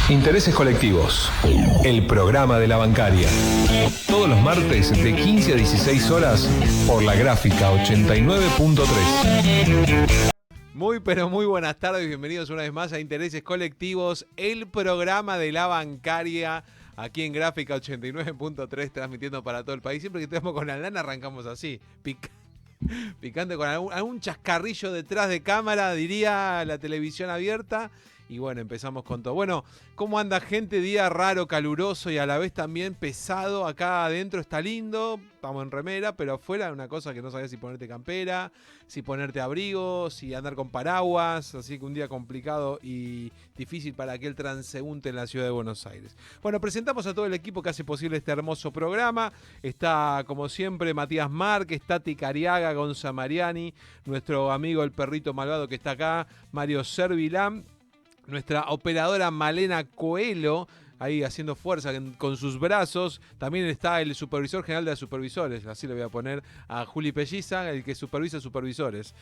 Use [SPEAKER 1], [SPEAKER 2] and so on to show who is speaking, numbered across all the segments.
[SPEAKER 1] Intereses colectivos. El programa de la bancaria. Todos los martes de 15 a 16 horas por la Gráfica 89.3.
[SPEAKER 2] Muy pero muy buenas tardes, bienvenidos una vez más a Intereses Colectivos, el programa de la bancaria, aquí en Gráfica 89.3, transmitiendo para todo el país. Siempre que estamos con Aldana arrancamos así, picante con algún chascarrillo detrás de cámara, diría la televisión abierta. Y bueno, empezamos con todo. Bueno, ¿cómo anda, gente? Día raro, caluroso y a la vez también pesado. Acá adentro está lindo, estamos en remera, pero afuera una cosa que no sabés si ponerte campera, si ponerte abrigo, si andar con paraguas. Así que un día complicado y difícil para aquel transeúnte en la ciudad de Buenos Aires. Bueno, presentamos a todo el equipo que hace posible este hermoso programa. Está, como siempre, Matías Márquez, Tati Cariaga, Gonza Mariani, nuestro amigo el perrito malvado que está acá, Mario Servilán, nuestra operadora Malena Coelho, ahí haciendo fuerza con sus brazos. También está el supervisor general de supervisores, así le voy a poner a Juli Pelliza, el que supervisa supervisores.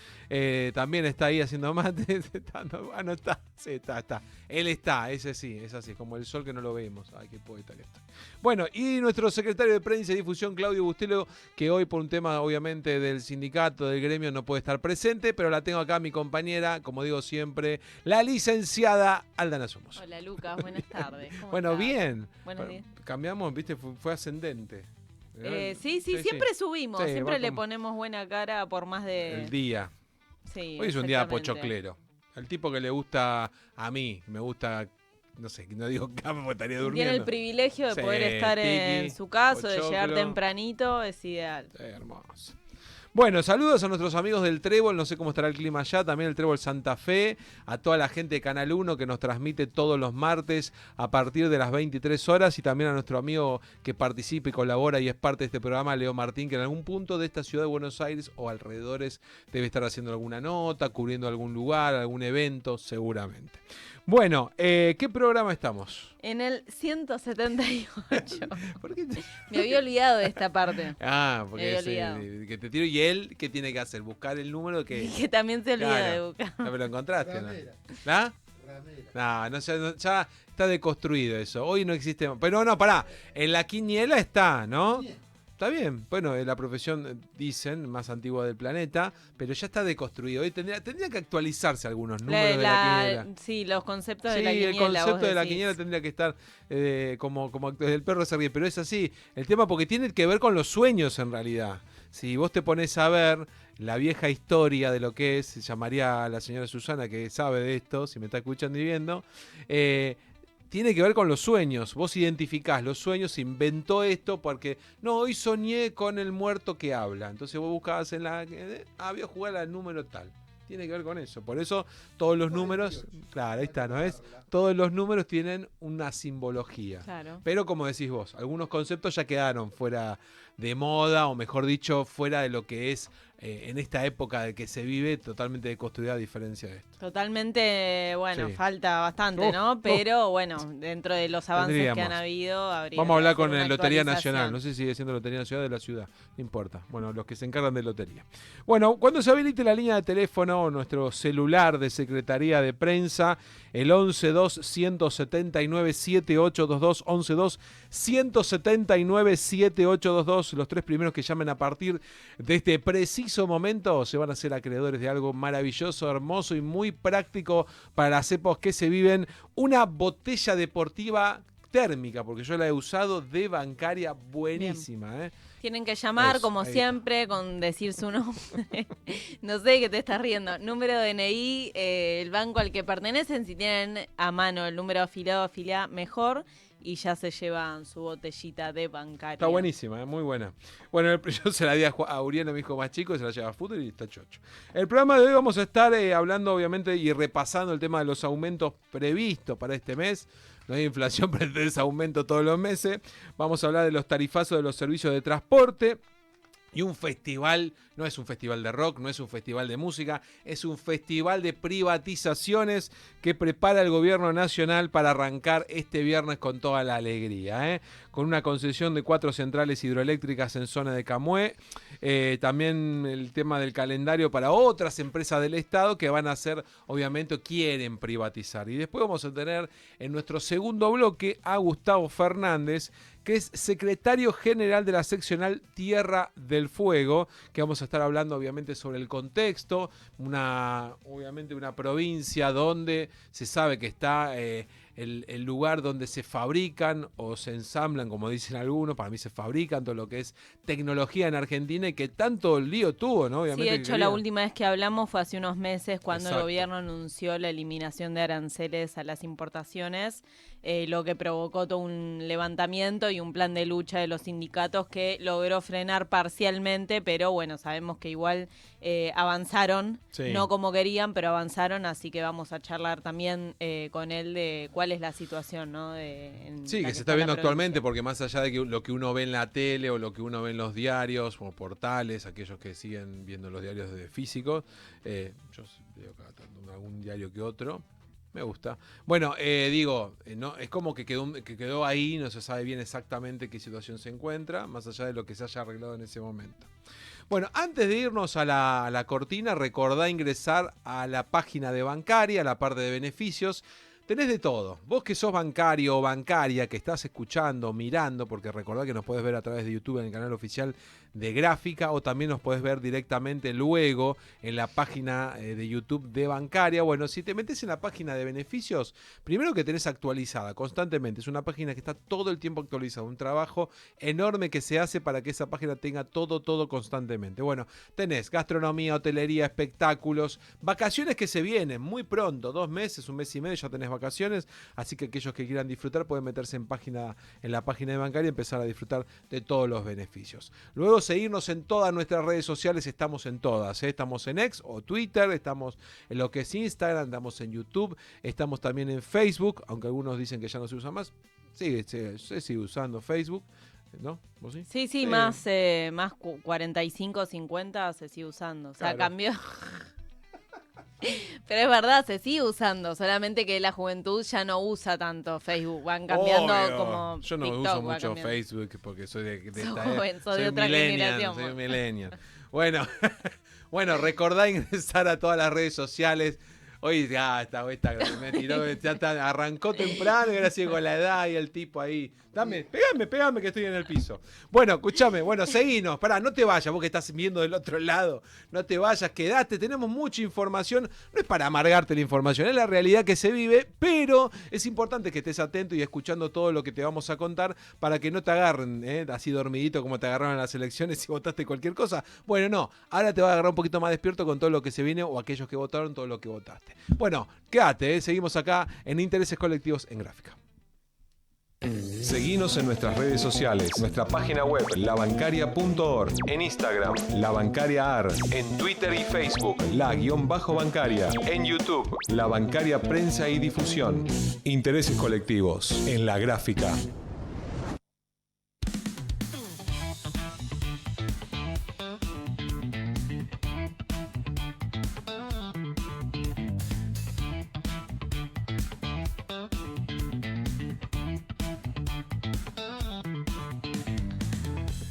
[SPEAKER 2] También está ahí haciendo mate. No está. Sí, está. Él está, ese sí, es así, como el sol que no lo vemos. Ay, qué poeta que está. Bueno, y nuestro secretario de Prensa y Difusión, Claudio Bustelo, que hoy por un tema obviamente del sindicato, del gremio, no puede estar presente, pero la tengo acá, mi compañera, como digo siempre, la licenciada Aldana Somos.
[SPEAKER 3] Hola Lucas, buenas tardes.
[SPEAKER 2] Bueno, bien.
[SPEAKER 3] Buenos días.
[SPEAKER 2] Cambiamos, viste, fue ascendente.
[SPEAKER 3] Sí, siempre subimos,
[SPEAKER 2] Sí,
[SPEAKER 3] siempre le ponemos buena cara por más de...
[SPEAKER 2] El día.
[SPEAKER 3] Sí,
[SPEAKER 2] hoy es un día pochoclero. El tipo que le gusta a mí, me gusta, no sé, no digo cama porque estaría durmiendo.
[SPEAKER 3] Tiene el privilegio de poder estar en su casa, de llegar tempranito, es ideal.
[SPEAKER 2] Sí, hermoso. Bueno, saludos a nuestros amigos del Trébol, no sé cómo estará el clima allá, también el Trébol Santa Fe, a toda la gente de Canal 1 que nos transmite todos los martes a partir de las 23 horas y también a nuestro amigo que participa y colabora y es parte de este programa, Leo Martín, que en algún punto de esta ciudad de Buenos Aires o alrededores debe estar haciendo alguna nota, cubriendo algún lugar, algún evento, seguramente. Bueno, ¿qué programa estamos?
[SPEAKER 3] En el 178.
[SPEAKER 2] ¿Por qué
[SPEAKER 3] Me había olvidado de esta parte.
[SPEAKER 2] Porque que te tiro. ¿Y él qué tiene que hacer? Buscar el número que...
[SPEAKER 3] Y que también se olvida de buscar.
[SPEAKER 2] No, pero lo encontraste,
[SPEAKER 4] Ramera.
[SPEAKER 2] ¿no? ¿Ah? No, ya está deconstruido eso. Hoy no existe... Pero no, pará. En la quiniela está, ¿no? Bien. Está bien, bueno, la profesión, dicen, más antigua del planeta, pero ya está deconstruido. Hoy tendría que actualizarse algunos números de la quiniela.
[SPEAKER 3] Sí, los conceptos de la quiniela.
[SPEAKER 2] Sí, el concepto de la quiniela tendría que estar como el perro se ríe, pero es así. El tema porque tiene que ver con los sueños en realidad. Si vos te pones a ver la vieja historia de lo que es, llamaría a la señora Susana que sabe de esto, si me está escuchando y viendo, tiene que ver con los sueños. Vos identificás los sueños, se inventó esto porque, no, hoy soñé con el muerto que habla. Entonces vos buscabas en la... voy a jugar al número tal. Tiene que ver con eso. Por eso todos los números... Claro, ahí está, ¿no es? Todos los números tienen una simbología.
[SPEAKER 3] Claro.
[SPEAKER 2] Pero como decís vos, algunos conceptos ya quedaron fuera de moda, o mejor dicho, fuera de lo que es en esta época de que se vive, totalmente deconstruida a diferencia de esto.
[SPEAKER 3] Totalmente, bueno,
[SPEAKER 2] Sí.
[SPEAKER 3] falta bastante, ¿no? Pero bueno, dentro de los avances que han habido,
[SPEAKER 2] Vamos a hablar con
[SPEAKER 3] la
[SPEAKER 2] Lotería Nacional, no sé si sigue siendo Lotería Nacional de la ciudad, no importa. Bueno, los que se encargan de lotería. Bueno, cuando se habilite la línea de teléfono o nuestro celular de Secretaría de Prensa, el 112-179-7822, 112-179-7822, los tres primeros que llamen a partir de este preciso momento se van a ser acreedores de algo maravilloso, hermoso y muy práctico para las épocas que se viven, una botella deportiva térmica, porque yo la he usado de bancaria, buenísima.
[SPEAKER 3] Tienen que llamar,
[SPEAKER 2] Eso,
[SPEAKER 3] como siempre, con decir su nombre. No sé qué te estás riendo. Número de DNI, el banco al que pertenecen. Si tienen a mano el número afiliado, mejor. Y ya se llevan su botellita de bancaria.
[SPEAKER 2] Está buenísima, muy buena. Bueno, yo se la di a Uriana, mi hijo más chico, y se la lleva a fútbol y está chocho. El programa de hoy vamos a estar hablando, obviamente, y repasando el tema de los aumentos previstos para este mes. No hay inflación, pero es aumento todos los meses. Vamos a hablar de los tarifazos de los servicios de transporte. Y un festival, no es un festival de rock, no es un festival de música, es un festival de privatizaciones que prepara el gobierno nacional para arrancar este viernes con toda la alegría. con una concesión de 4 centrales hidroeléctricas en zona de Camué. También el tema del calendario para otras empresas del Estado que van a hacer, obviamente, quieren privatizar. Y después vamos a tener en nuestro segundo bloque a Gustavo Fernández, que es secretario general de la seccional Tierra del Fuego, que vamos a estar hablando obviamente sobre el contexto, obviamente una provincia donde se sabe que está el lugar donde se fabrican o se ensamblan, como dicen algunos, para mí se fabrican todo lo que es tecnología en Argentina y que tanto lío tuvo, ¿no? Obviamente.
[SPEAKER 3] Sí, de hecho la última vez que hablamos fue hace unos meses cuando
[SPEAKER 2] Exacto.
[SPEAKER 3] el gobierno anunció la eliminación de aranceles a las importaciones, lo que provocó todo un levantamiento y un plan de lucha de los sindicatos que logró frenar parcialmente, pero bueno, sabemos que igual avanzaron,
[SPEAKER 2] Sí.
[SPEAKER 3] no como querían, pero avanzaron, así que vamos a charlar también con él de cuál es la situación, ¿no?
[SPEAKER 2] Sí, que se está viendo actualmente, porque más allá de que lo que uno ve en la tele o lo que uno ve en los diarios o portales, aquellos que siguen viendo los diarios de físicos, yo veo cada tanto algún diario que otro. Me gusta. Bueno, no, es como que quedó ahí, no se sabe bien exactamente qué situación se encuentra, más allá de lo que se haya arreglado en ese momento. Bueno, antes de irnos a la cortina, recordá ingresar a la página de Bancaria, a la parte de beneficios. Tenés de todo. Vos que sos bancario o bancaria, que estás escuchando, mirando, porque recordá que nos podés ver a través de YouTube en el canal oficial de Gráfica, o también nos podés ver directamente luego en la página de YouTube de Bancaria. Bueno, si te metes en la página de beneficios, primero que tenés actualizada constantemente, es una página que está todo el tiempo actualizada, un trabajo enorme que se hace para que esa página tenga todo constantemente. Bueno, tenés gastronomía, hotelería, espectáculos, vacaciones que se vienen muy pronto, 2 meses, 1 mes y medio ya tenés vacaciones, así que aquellos que quieran disfrutar pueden meterse en la página de Bancaria y empezar a disfrutar de todos los beneficios. Luego seguirnos en todas nuestras redes sociales, estamos en todas, estamos en X o Twitter, estamos en lo que es Instagram, estamos en YouTube, estamos también en Facebook, aunque algunos dicen que ya no se usa más, se sigue usando Facebook, ¿no? ¿Vos sí?
[SPEAKER 3] Sí, más 45, 50 se sigue usando, o sea,
[SPEAKER 2] Claro.
[SPEAKER 3] cambió. Pero es verdad, se sigue usando, solamente que la juventud ya no usa tanto Facebook, van cambiando
[SPEAKER 2] Obvio.
[SPEAKER 3] como
[SPEAKER 2] Yo no
[SPEAKER 3] TikTok,
[SPEAKER 2] uso
[SPEAKER 3] va
[SPEAKER 2] mucho
[SPEAKER 3] cambiando.
[SPEAKER 2] Facebook porque soy de
[SPEAKER 3] Sos
[SPEAKER 2] esta
[SPEAKER 3] joven, sos de
[SPEAKER 2] soy
[SPEAKER 3] otra
[SPEAKER 2] millennial,
[SPEAKER 3] generación,
[SPEAKER 2] soy
[SPEAKER 3] vos.
[SPEAKER 2] millennial. Bueno, recordá ingresar a todas las redes sociales. Hoy ya me tiró, arrancó temprano y ahora sigue con la edad y el tipo ahí. Pegame que estoy en el piso. Bueno, escúchame, seguinos, pará, no te vayas, vos que estás viendo del otro lado, no te vayas, quedate, tenemos mucha información, no es para amargarte la información, es la realidad que se vive, pero es importante que estés atento y escuchando todo lo que te vamos a contar para que no te agarren, así dormidito como te agarraron en las elecciones y votaste cualquier cosa. Bueno, no, ahora te va a agarrar un poquito más despierto con todo lo que se viene o aquellos que votaron todo lo que votaste. Bueno, quédate, seguimos acá en Intereses Colectivos en Gráfica.
[SPEAKER 1] Seguinos en nuestras redes sociales, nuestra página web labancaria.org, en Instagram, La Bancaria AR, en Twitter y Facebook, La_Bancaria, en YouTube, La Bancaria Prensa y Difusión. Intereses colectivos en La Gráfica.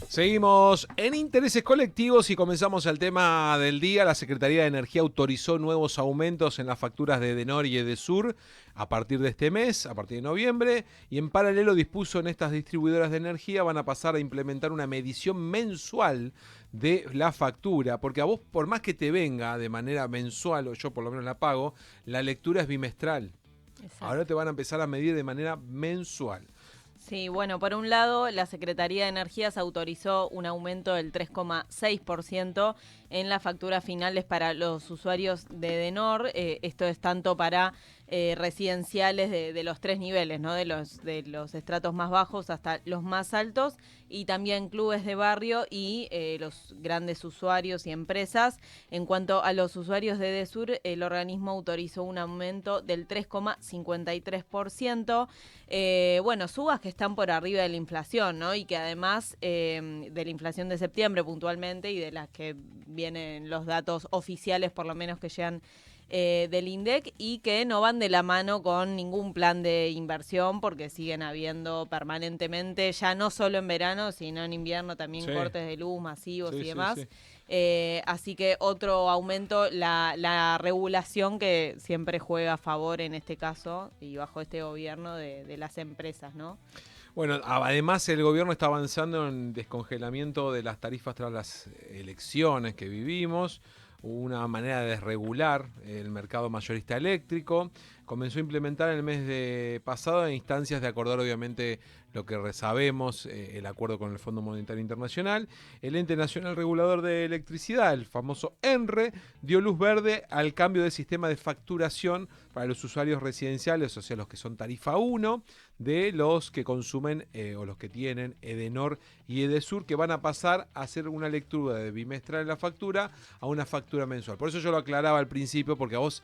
[SPEAKER 2] Seguimos en Intereses Colectivos y comenzamos el tema del día. La Secretaría de Energía autorizó nuevos aumentos en las facturas de Edenor y Edesur a partir de este mes, a partir de noviembre, y en paralelo dispuso en estas distribuidoras de energía van a pasar a implementar una medición mensual de la factura, porque a vos, por más que te venga de manera mensual, o yo por lo menos la pago, la lectura es bimestral.
[SPEAKER 3] Exacto.
[SPEAKER 2] Ahora te van a empezar a medir de manera mensual.
[SPEAKER 3] Sí, bueno, por un lado, la Secretaría de Energías autorizó un aumento del 3,6% en las facturas finales para los usuarios de Edenor. Esto es tanto para residenciales de los 3 niveles, ¿no? De los estratos más bajos hasta los más altos, y también clubes de barrio y los grandes usuarios y empresas. En cuanto a los usuarios de Edesur, el organismo autorizó un aumento del 3,53%. Bueno, subas que están por arriba de la inflación, ¿no? Y que además de la inflación de septiembre puntualmente y de las que vienen los datos oficiales, por lo menos que llegan del INDEC y que no van de la mano con ningún plan de inversión porque siguen habiendo permanentemente, ya no solo en verano, sino en invierno también cortes de luz masivos y demás. Así que otro aumento, la regulación que siempre juega a favor en este caso y bajo este gobierno de las empresas, ¿no?
[SPEAKER 2] Bueno, además el gobierno está avanzando en descongelamiento de las tarifas tras las elecciones que vivimos, una manera de desregular el mercado mayorista eléctrico. Comenzó a implementar el mes de pasado en instancias de acordar obviamente lo que sabemos, el acuerdo con el Fondo Monetario Internacional. El Ente Nacional Regulador de Electricidad, el famoso ENRE, dio luz verde al cambio de sistema de facturación para los usuarios residenciales, o sea, los que son tarifa 1, de los que consumen o los que tienen Edenor y Edesur, que van a pasar a hacer una lectura de bimestral en la factura a una factura mensual. Por eso yo lo aclaraba al principio, porque a vos,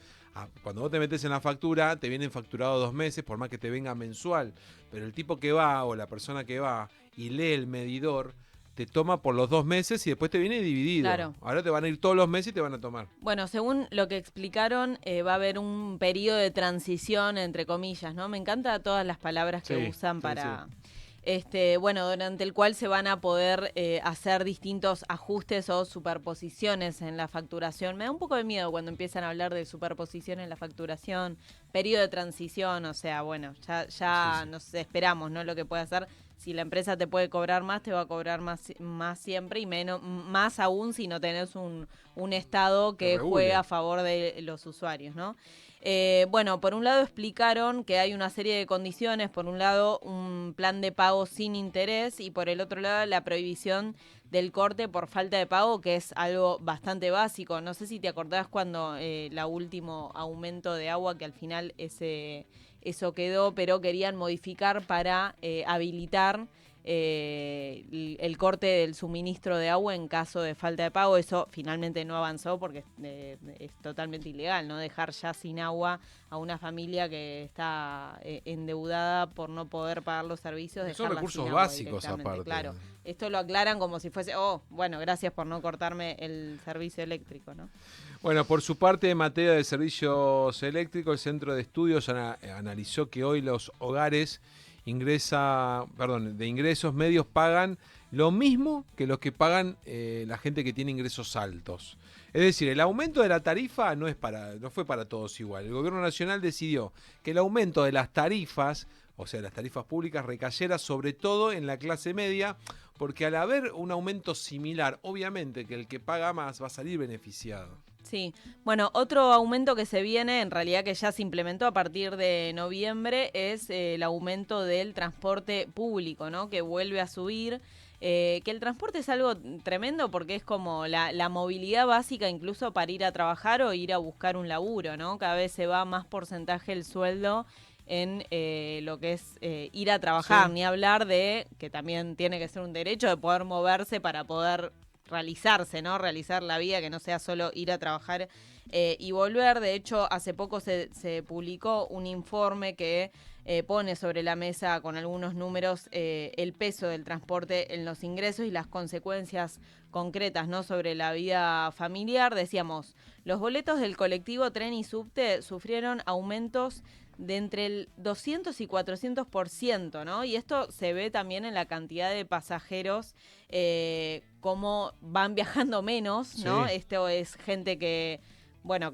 [SPEAKER 2] cuando vos te metes en la factura, te vienen facturados 2 meses, por más que te venga mensual. Pero el tipo que va o la persona que va y lee el medidor, te toma por los 2 meses y después te viene dividido.
[SPEAKER 3] Claro.
[SPEAKER 2] Ahora te van a ir todos los meses y te van a tomar.
[SPEAKER 3] Bueno, según lo que explicaron, va a haber un periodo de transición, entre comillas, ¿no? Me encantan todas las palabras que usan para... bueno, durante el cual se van a poder hacer distintos ajustes o superposiciones en la facturación. Me da un poco de miedo cuando empiezan a hablar de superposición en la facturación, periodo de transición, o sea, bueno, ya nos esperamos, ¿no? Lo que puede hacer. Si la empresa te puede cobrar más, te va a cobrar más siempre y más aún si no tenés un Estado que juegue a favor de los usuarios, ¿no? Bueno, por un lado explicaron que hay una serie de condiciones, por un lado un plan de pago sin interés y por el otro lado la prohibición del corte por falta de pago, que es algo bastante básico. No sé si te acordás cuando el último aumento de agua, que al final eso quedó, pero querían modificar para habilitar el corte del suministro de agua en caso de falta de pago. Eso finalmente no avanzó porque es totalmente ilegal, ¿no? Dejar ya sin agua a una familia que está endeudada por no poder pagar los servicios.
[SPEAKER 2] Son recursos básicos aparte.
[SPEAKER 3] Claro, esto lo aclaran como si fuese, bueno, gracias por no cortarme el servicio eléctrico, ¿no?
[SPEAKER 2] Bueno, por su parte, en materia de servicios eléctricos, el Centro de Estudios analizó que hoy los hogares de ingresos medios pagan lo mismo que los que pagan la gente que tiene ingresos altos. Es decir, el aumento de la tarifa no fue para todos igual. El gobierno nacional decidió que el aumento de las tarifas, o sea, las tarifas públicas, recayera sobre todo en la clase media, porque al haber un aumento similar, obviamente que el que paga más va a salir beneficiado.
[SPEAKER 3] Sí, bueno, otro aumento que se viene, en realidad que ya se implementó a partir de noviembre, es el aumento del transporte público, ¿no? Que vuelve a subir, que el transporte es algo tremendo porque es como la movilidad básica incluso para ir a trabajar o ir a buscar un laburo, ¿no? Cada vez se va más porcentaje el sueldo en lo que es ir a trabajar, ni hablar de que también tiene que ser un derecho de poder moverse para poder realizarse, ¿no? Realizar la vida, que no sea solo ir a trabajar y volver. De hecho, hace poco se publicó un informe que pone sobre la mesa con algunos números el peso del transporte en los ingresos y las consecuencias concretas, ¿no? Sobre la vida familiar. Decíamos, los boletos del colectivo, tren y subte sufrieron aumentos de entre el 200 y 400%, ¿no? Y esto se ve también en la cantidad de pasajeros, cómo van viajando menos, ¿no? Esto es gente que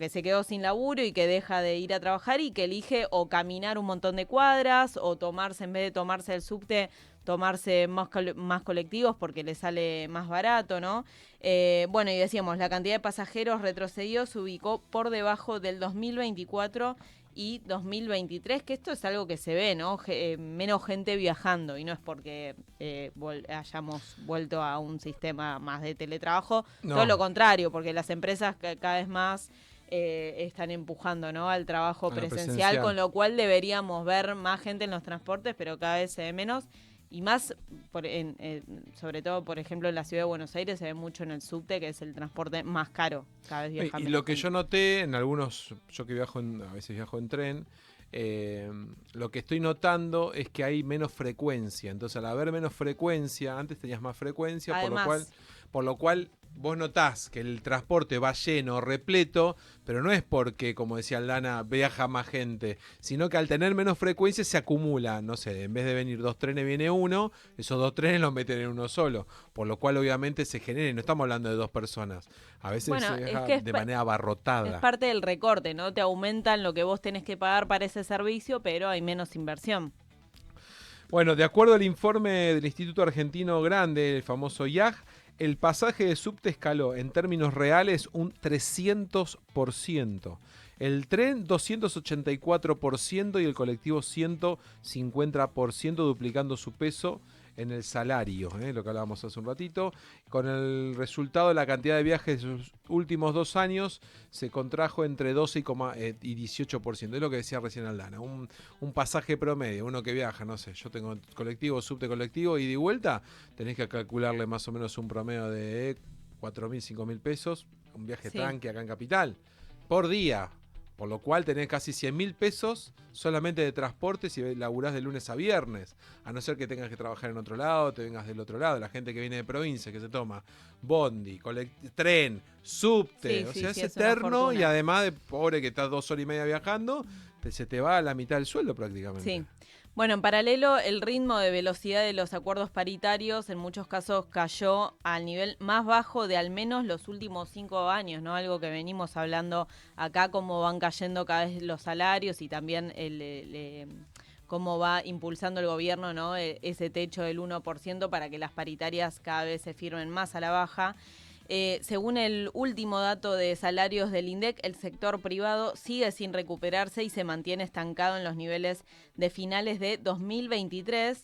[SPEAKER 3] se quedó sin laburo y que deja de ir a trabajar y que elige o caminar un montón de cuadras o en vez de tomarse el subte, tomarse más colectivos porque le sale más barato, ¿no? Y decíamos, la cantidad de pasajeros retrocedió, se ubicó por debajo del 2024 y 2023, que esto es algo que se ve, ¿no? Menos gente viajando, y no es porque hayamos vuelto a un sistema más de teletrabajo, todo lo contrario, porque las empresas cada vez más están empujando, ¿no? Al trabajo presencial, con lo cual deberíamos ver más gente en los transportes, pero cada vez se ve menos. Y más, sobre todo, por ejemplo, en la ciudad de Buenos Aires se ve mucho en el subte, que es el transporte más caro. Cada vez viaja menos.
[SPEAKER 2] Y lo que yo noté en algunos, yo que a veces viajo en tren, lo que estoy notando es que hay menos frecuencia. Entonces, al haber menos frecuencia, antes tenías más frecuencia,
[SPEAKER 3] además,
[SPEAKER 2] por lo cual vos notás que el transporte va lleno, repleto, pero no es porque, como decía Aldana, viaja más gente, sino que al tener menos frecuencia se acumula, no sé, en vez de venir 2 trenes viene uno, esos 2 trenes los meten en uno solo, por lo cual obviamente se genera, y no estamos hablando de 2 personas, a veces
[SPEAKER 3] Bueno,
[SPEAKER 2] se viaja
[SPEAKER 3] es que
[SPEAKER 2] de manera abarrotada.
[SPEAKER 3] es parte del recorte, ¿no? Te aumentan lo que vos tenés que pagar para ese servicio, pero hay menos inversión.
[SPEAKER 2] Bueno, de acuerdo al informe del Instituto Argentino Grande, el famoso IAG, el pasaje de subte escaló en términos reales un 300%. El tren 284% y el colectivo 150%, duplicando su peso en el salario, lo que hablábamos hace un ratito. Con el resultado, la cantidad de viajes de sus últimos 2 años se contrajo entre 12 y 18%. Es lo que decía recién Aldana. Un pasaje promedio, uno que viaja, no sé, yo tengo colectivo, subte colectivo, ida y vuelta, tenés que calcularle más o menos un promedio de 4.000, 5.000 pesos, un viaje tranqui acá en Capital, por día. Por lo cual tenés casi 100.000 pesos solamente de transporte si laburás de lunes a viernes. A no ser que tengas que trabajar en otro lado, te vengas del otro lado. La gente que viene de provincia, que se toma bondi, tren, subte. Es eterno y además de pobre que estás 2 horas y media viajando, se te va a la mitad del sueldo prácticamente.
[SPEAKER 3] Sí. Bueno, en paralelo, el ritmo de velocidad de los acuerdos paritarios en muchos casos cayó al nivel más bajo de al menos los últimos 5 años, ¿no? Algo que venimos hablando acá, cómo van cayendo cada vez los salarios y también cómo va impulsando el gobierno, ¿no? Ese techo del 1% para que las paritarias cada vez se firmen más a la baja. Según el último dato de salarios del INDEC, el sector privado sigue sin recuperarse y se mantiene estancado en los niveles de finales de 2023,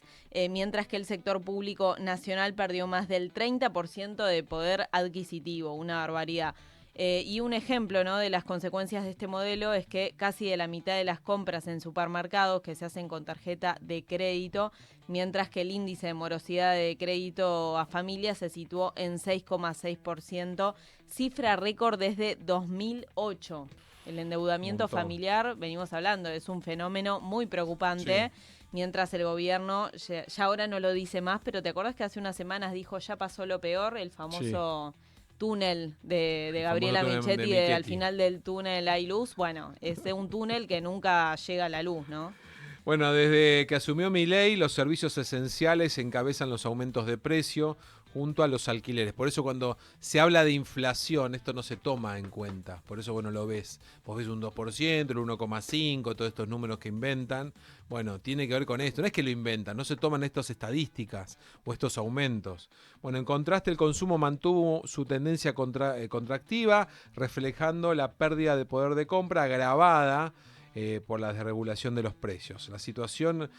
[SPEAKER 3] mientras que el sector público nacional perdió más del 30% de poder adquisitivo, una barbaridad. Y un ejemplo, ¿no?, de las consecuencias de este modelo es que casi de la mitad de las compras en supermercados que se hacen con tarjeta de crédito, mientras que el índice de morosidad de crédito a familias se situó en 6,6%, cifra récord desde 2008. El endeudamiento familiar, venimos hablando, es un fenómeno muy preocupante. Sí. Mientras el gobierno ya ahora no lo dice más, pero ¿te acuerdas que hace unas semanas dijo ya pasó lo peor? El famoso... Sí. Túnel de Gabriela Michetti, al final del túnel hay luz. Bueno, es un túnel que nunca llega a la luz, ¿no?
[SPEAKER 2] Bueno, desde que asumió Milei, los servicios esenciales encabezan los aumentos de precio junto a los alquileres. Por eso cuando se habla de inflación, esto no se toma en cuenta. Por eso, bueno, lo ves. Vos ves un 2%, el 1,5%, todos estos números que inventan. Bueno, tiene que ver con esto. No es que lo inventan, no se toman estas estadísticas o estos aumentos. Bueno, en contraste, el consumo mantuvo su tendencia contractiva, reflejando la pérdida de poder de compra agravada por la desregulación de los precios. La situación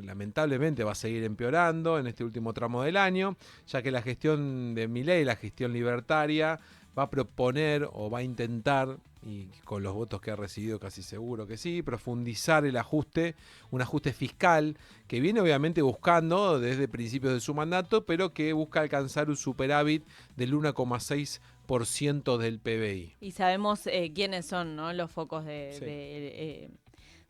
[SPEAKER 2] lamentablemente va a seguir empeorando en este último tramo del año, ya que la gestión de Milei, la gestión libertaria, va a proponer o va a intentar, y con los votos que ha recibido casi seguro que sí, profundizar un ajuste fiscal que viene obviamente buscando desde principios de su mandato, pero que busca alcanzar un superávit del 1,6% del PBI.
[SPEAKER 3] Y sabemos quiénes son, ¿no?, los focos de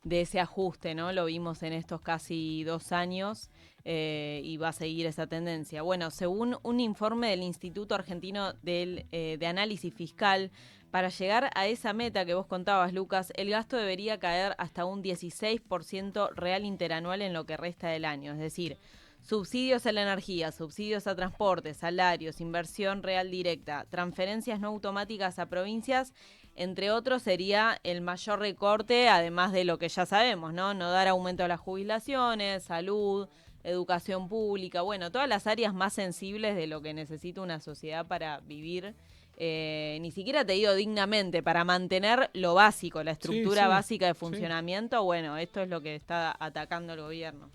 [SPEAKER 3] ese ajuste, ¿no? Lo vimos en estos casi 2 años y va a seguir esa tendencia. Bueno, según un informe del Instituto Argentino de Análisis Fiscal, para llegar a esa meta que vos contabas, Lucas, el gasto debería caer hasta un 16% real interanual en lo que resta del año, es decir, subsidios a la energía, subsidios a transporte, salarios, inversión real directa, transferencias no automáticas a provincias, entre otros, sería el mayor recorte, además de lo que ya sabemos, ¿no? No dar aumento a las jubilaciones, salud, educación pública, bueno, todas las áreas más sensibles de lo que necesita una sociedad para vivir, ni siquiera te digo dignamente, para mantener lo básico, la estructura básica de funcionamiento, bueno, esto es lo que está atacando el gobierno.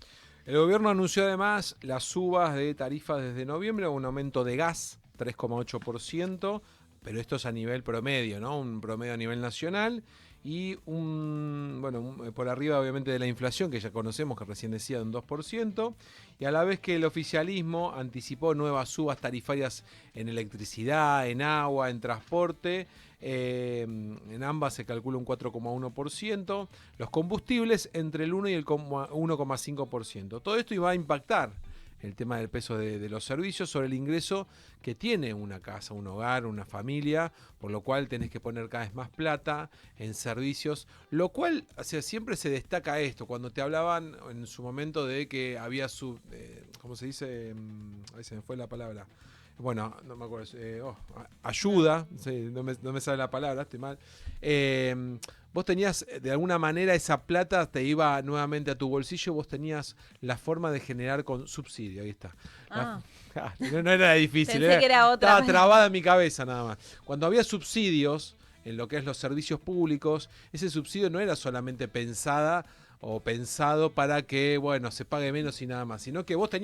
[SPEAKER 2] El gobierno anunció además las subas de tarifas desde noviembre, un aumento de gas 3,8%, pero esto es a nivel promedio, ¿no? Un promedio a nivel nacional y por arriba obviamente de la inflación que ya conocemos, que recién decía de un 2%, y a la vez que el oficialismo anticipó nuevas subas tarifarias en electricidad, en agua, en transporte. En ambas se calcula un 4,1%, los combustibles entre el 1 y el 1,5%. Todo esto iba a impactar el tema del peso de los servicios sobre el ingreso que tiene una casa, un hogar, una familia, por lo cual tenés que poner cada vez más plata en servicios, lo cual, o sea, siempre se destaca esto, cuando te hablaban en su momento de que había ¿cómo se dice? Ahí se me fue la palabra. Bueno, no me acuerdo. Ayuda, sí, no me sale la palabra, estoy mal. Vos tenías, de alguna manera, esa plata te iba nuevamente a tu bolsillo, vos tenías la forma de generar con subsidio, ahí está. No era difícil.
[SPEAKER 3] Pensé que era otra.
[SPEAKER 2] Estaba trabada en mi cabeza nada más. Cuando había subsidios en lo que es los servicios públicos, ese subsidio no era solamente pensado para que, bueno, se pague menos y nada más, sino que vos te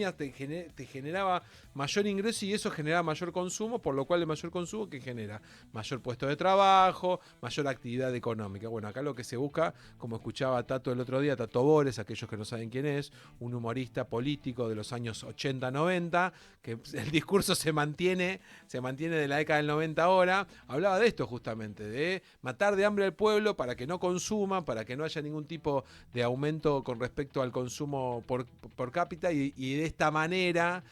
[SPEAKER 2] generaba mayor ingreso y eso generaba mayor consumo, por lo cual el mayor consumo que genera mayor puesto de trabajo, mayor actividad económica. Bueno, acá lo que se busca, como escuchaba Tato el otro día, Tato Bores, aquellos que no saben quién es, un humorista político de los años 80-90, que el discurso se mantiene de la década del 90 ahora, hablaba de esto justamente, de matar de hambre al pueblo para que no consuma, para que no haya ningún tipo de aumento con respecto al consumo por cápita y de esta manera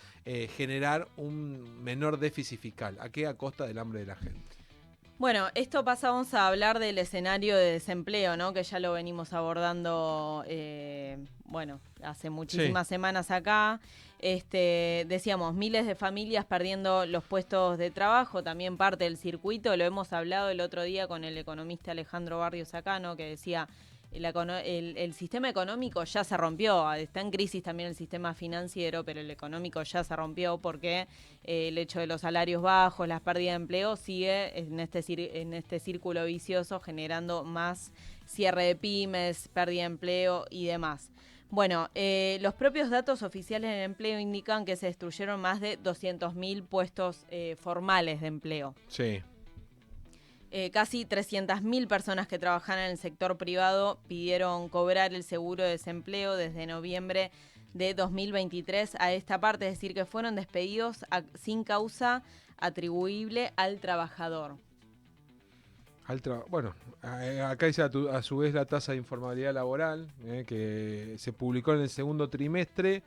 [SPEAKER 2] generar un menor déficit fiscal. ¿A qué? A costa del hambre de la gente.
[SPEAKER 3] Bueno, esto pasa, vamos a hablar del escenario de desempleo, ¿no? Que ya lo venimos abordando, hace muchísimas semanas acá. Decíamos, miles de familias perdiendo los puestos de trabajo, también parte del circuito. Lo hemos hablado el otro día con el economista Alejandro Barrios Sacano, que decía, el sistema económico ya se rompió, está en crisis también el sistema financiero, pero el económico ya se rompió porque el hecho de los salarios bajos, las pérdidas de empleo sigue en este círculo vicioso generando más cierre de pymes, pérdida de empleo y demás. Bueno, los propios datos oficiales del empleo indican que se destruyeron más de 200.000 puestos formales de empleo.
[SPEAKER 2] Sí.
[SPEAKER 3] Casi 300.000 personas que trabajan en el sector privado pidieron cobrar el seguro de desempleo desde noviembre de 2023 a esta parte, es decir, que fueron despedidos sin causa atribuible al trabajador.
[SPEAKER 2] Acá dice a su vez la tasa de informalidad laboral, que se publicó en el segundo trimestre.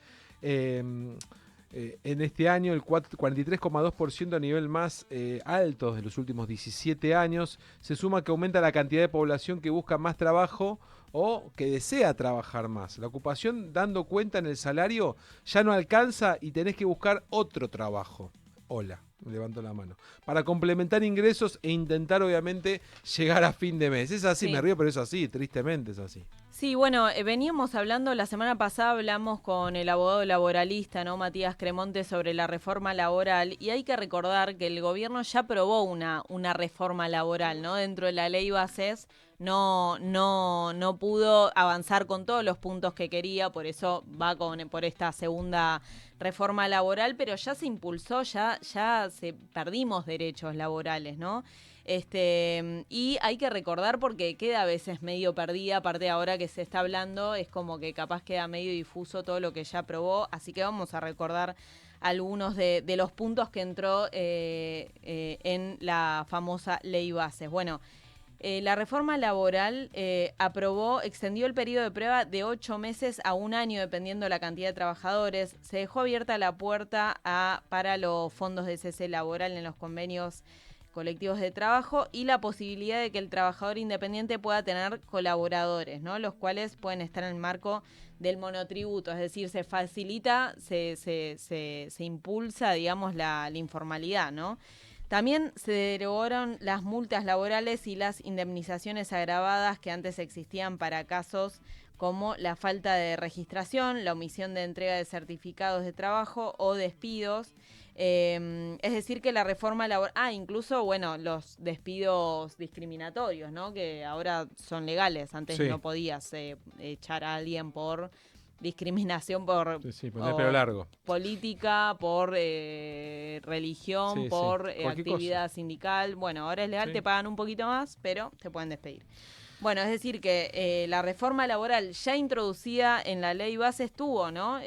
[SPEAKER 2] En este año el 43,2% a nivel más alto de los últimos 17 años. Se suma que aumenta la cantidad de población que busca más trabajo o que desea trabajar más. La ocupación, dando cuenta en el salario, ya no alcanza y tenés que buscar otro trabajo. Hola, levanto la mano. Para complementar ingresos e intentar obviamente llegar a fin de mes. Es así, sí. Me río, pero es así, tristemente es así.
[SPEAKER 3] Sí, bueno, veníamos hablando, la semana pasada hablamos con el abogado laboralista, ¿no? Matías Cremonte, sobre la reforma laboral, y hay que recordar que el gobierno ya aprobó una reforma laboral, ¿no? Dentro de la ley bases no pudo avanzar con todos los puntos que quería, por eso va por esta segunda reforma laboral, pero ya se impulsó, ya perdimos derechos laborales, ¿no? Y hay que recordar porque queda a veces medio perdida, aparte ahora que se está hablando, es como que capaz queda medio difuso todo lo que ya aprobó, así que vamos a recordar algunos de los puntos que entró en la famosa ley bases. Bueno, la reforma laboral extendió el periodo de prueba de 8 meses a 1 año, dependiendo de la cantidad de trabajadores. Se dejó abierta la puerta para los fondos de cese laboral en los convenios colectivos de trabajo y la posibilidad de que el trabajador independiente pueda tener colaboradores, ¿no? Los cuales pueden estar en el marco del monotributo, es decir, se facilita, se impulsa, digamos, la informalidad, ¿no? También se derogaron las multas laborales y las indemnizaciones agravadas que antes existían para casos como la falta de registración, la omisión de entrega de certificados de trabajo o despidos. Es decir, que la reforma laboral... incluso, bueno, los despidos discriminatorios, ¿no? Que ahora son legales. Antes no podías echar a alguien por discriminación por
[SPEAKER 2] pelo largo.
[SPEAKER 3] Política, por religión, por actividad sindical. Bueno, ahora es legal, te pagan un poquito más, pero te pueden despedir. Bueno, es decir que la reforma laboral ya introducida en la ley bases tuvo, ¿no?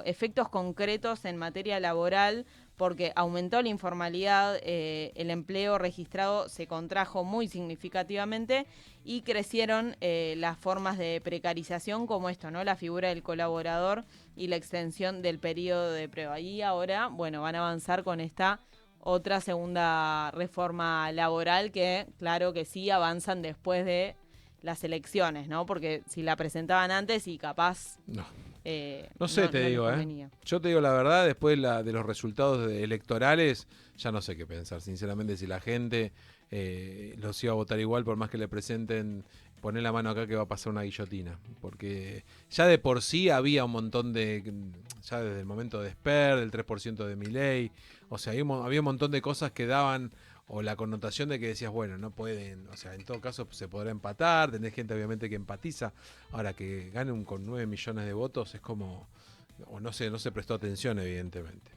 [SPEAKER 3] Efectos concretos en materia laboral porque aumentó la informalidad, el empleo registrado se contrajo muy significativamente y crecieron las formas de precarización como esto, ¿no? La figura del colaborador y la extensión del periodo de prueba. Y ahora, bueno, van a avanzar con esta otra segunda reforma laboral que, claro que sí, avanzan después de las elecciones, ¿no? Porque si la presentaban antes y capaz...
[SPEAKER 2] No sé, te digo, Yo te digo la verdad, después de los resultados electorales, ya no sé qué pensar. Sinceramente, si la gente los iba a votar igual, por más que le presenten, poner la mano acá que va a pasar una guillotina. Porque ya de por sí había un montón ya desde el momento de Esper, del 3% de Milei, o sea, había un montón de cosas que daban, o la connotación de que decías, bueno, no pueden, o sea, en todo caso se podrá empatar, tenés gente obviamente que empatiza, ahora que ganen con 9 millones de votos es como, o no se prestó atención evidentemente.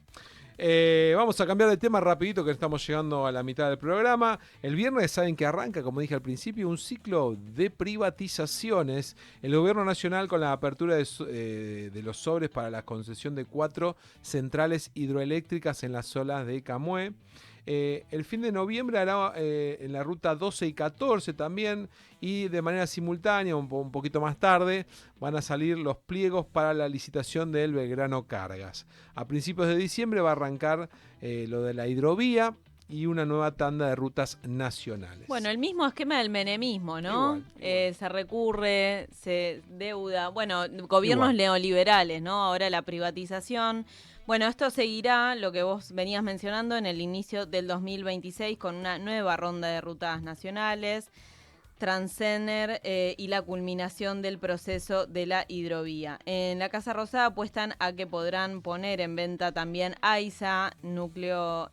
[SPEAKER 2] Vamos a cambiar de tema rapidito que estamos llegando a la mitad del programa. El viernes saben que arranca, como dije al principio, un ciclo de privatizaciones. El gobierno nacional con la apertura de los sobres para la concesión de 4 centrales hidroeléctricas en las zonas de Camué. El fin de noviembre hará en la ruta 12 y 14 también, y de manera simultánea, un poquito más tarde, van a salir los pliegos para la licitación del Belgrano Cargas. A principios de diciembre va a arrancar lo de la hidrovía y una nueva tanda de rutas nacionales.
[SPEAKER 3] Bueno, el mismo esquema del menemismo, ¿no?
[SPEAKER 2] Igual.
[SPEAKER 3] Se recurre, se deuda, bueno, gobiernos neoliberales, ¿no? Ahora la privatización. Bueno, esto seguirá lo que vos venías mencionando en el inicio del 2026 con una nueva ronda de rutas nacionales, Transener y la culminación del proceso de la hidrovía. En la Casa Rosada apuestan a que podrán poner en venta también AISA, Núcleo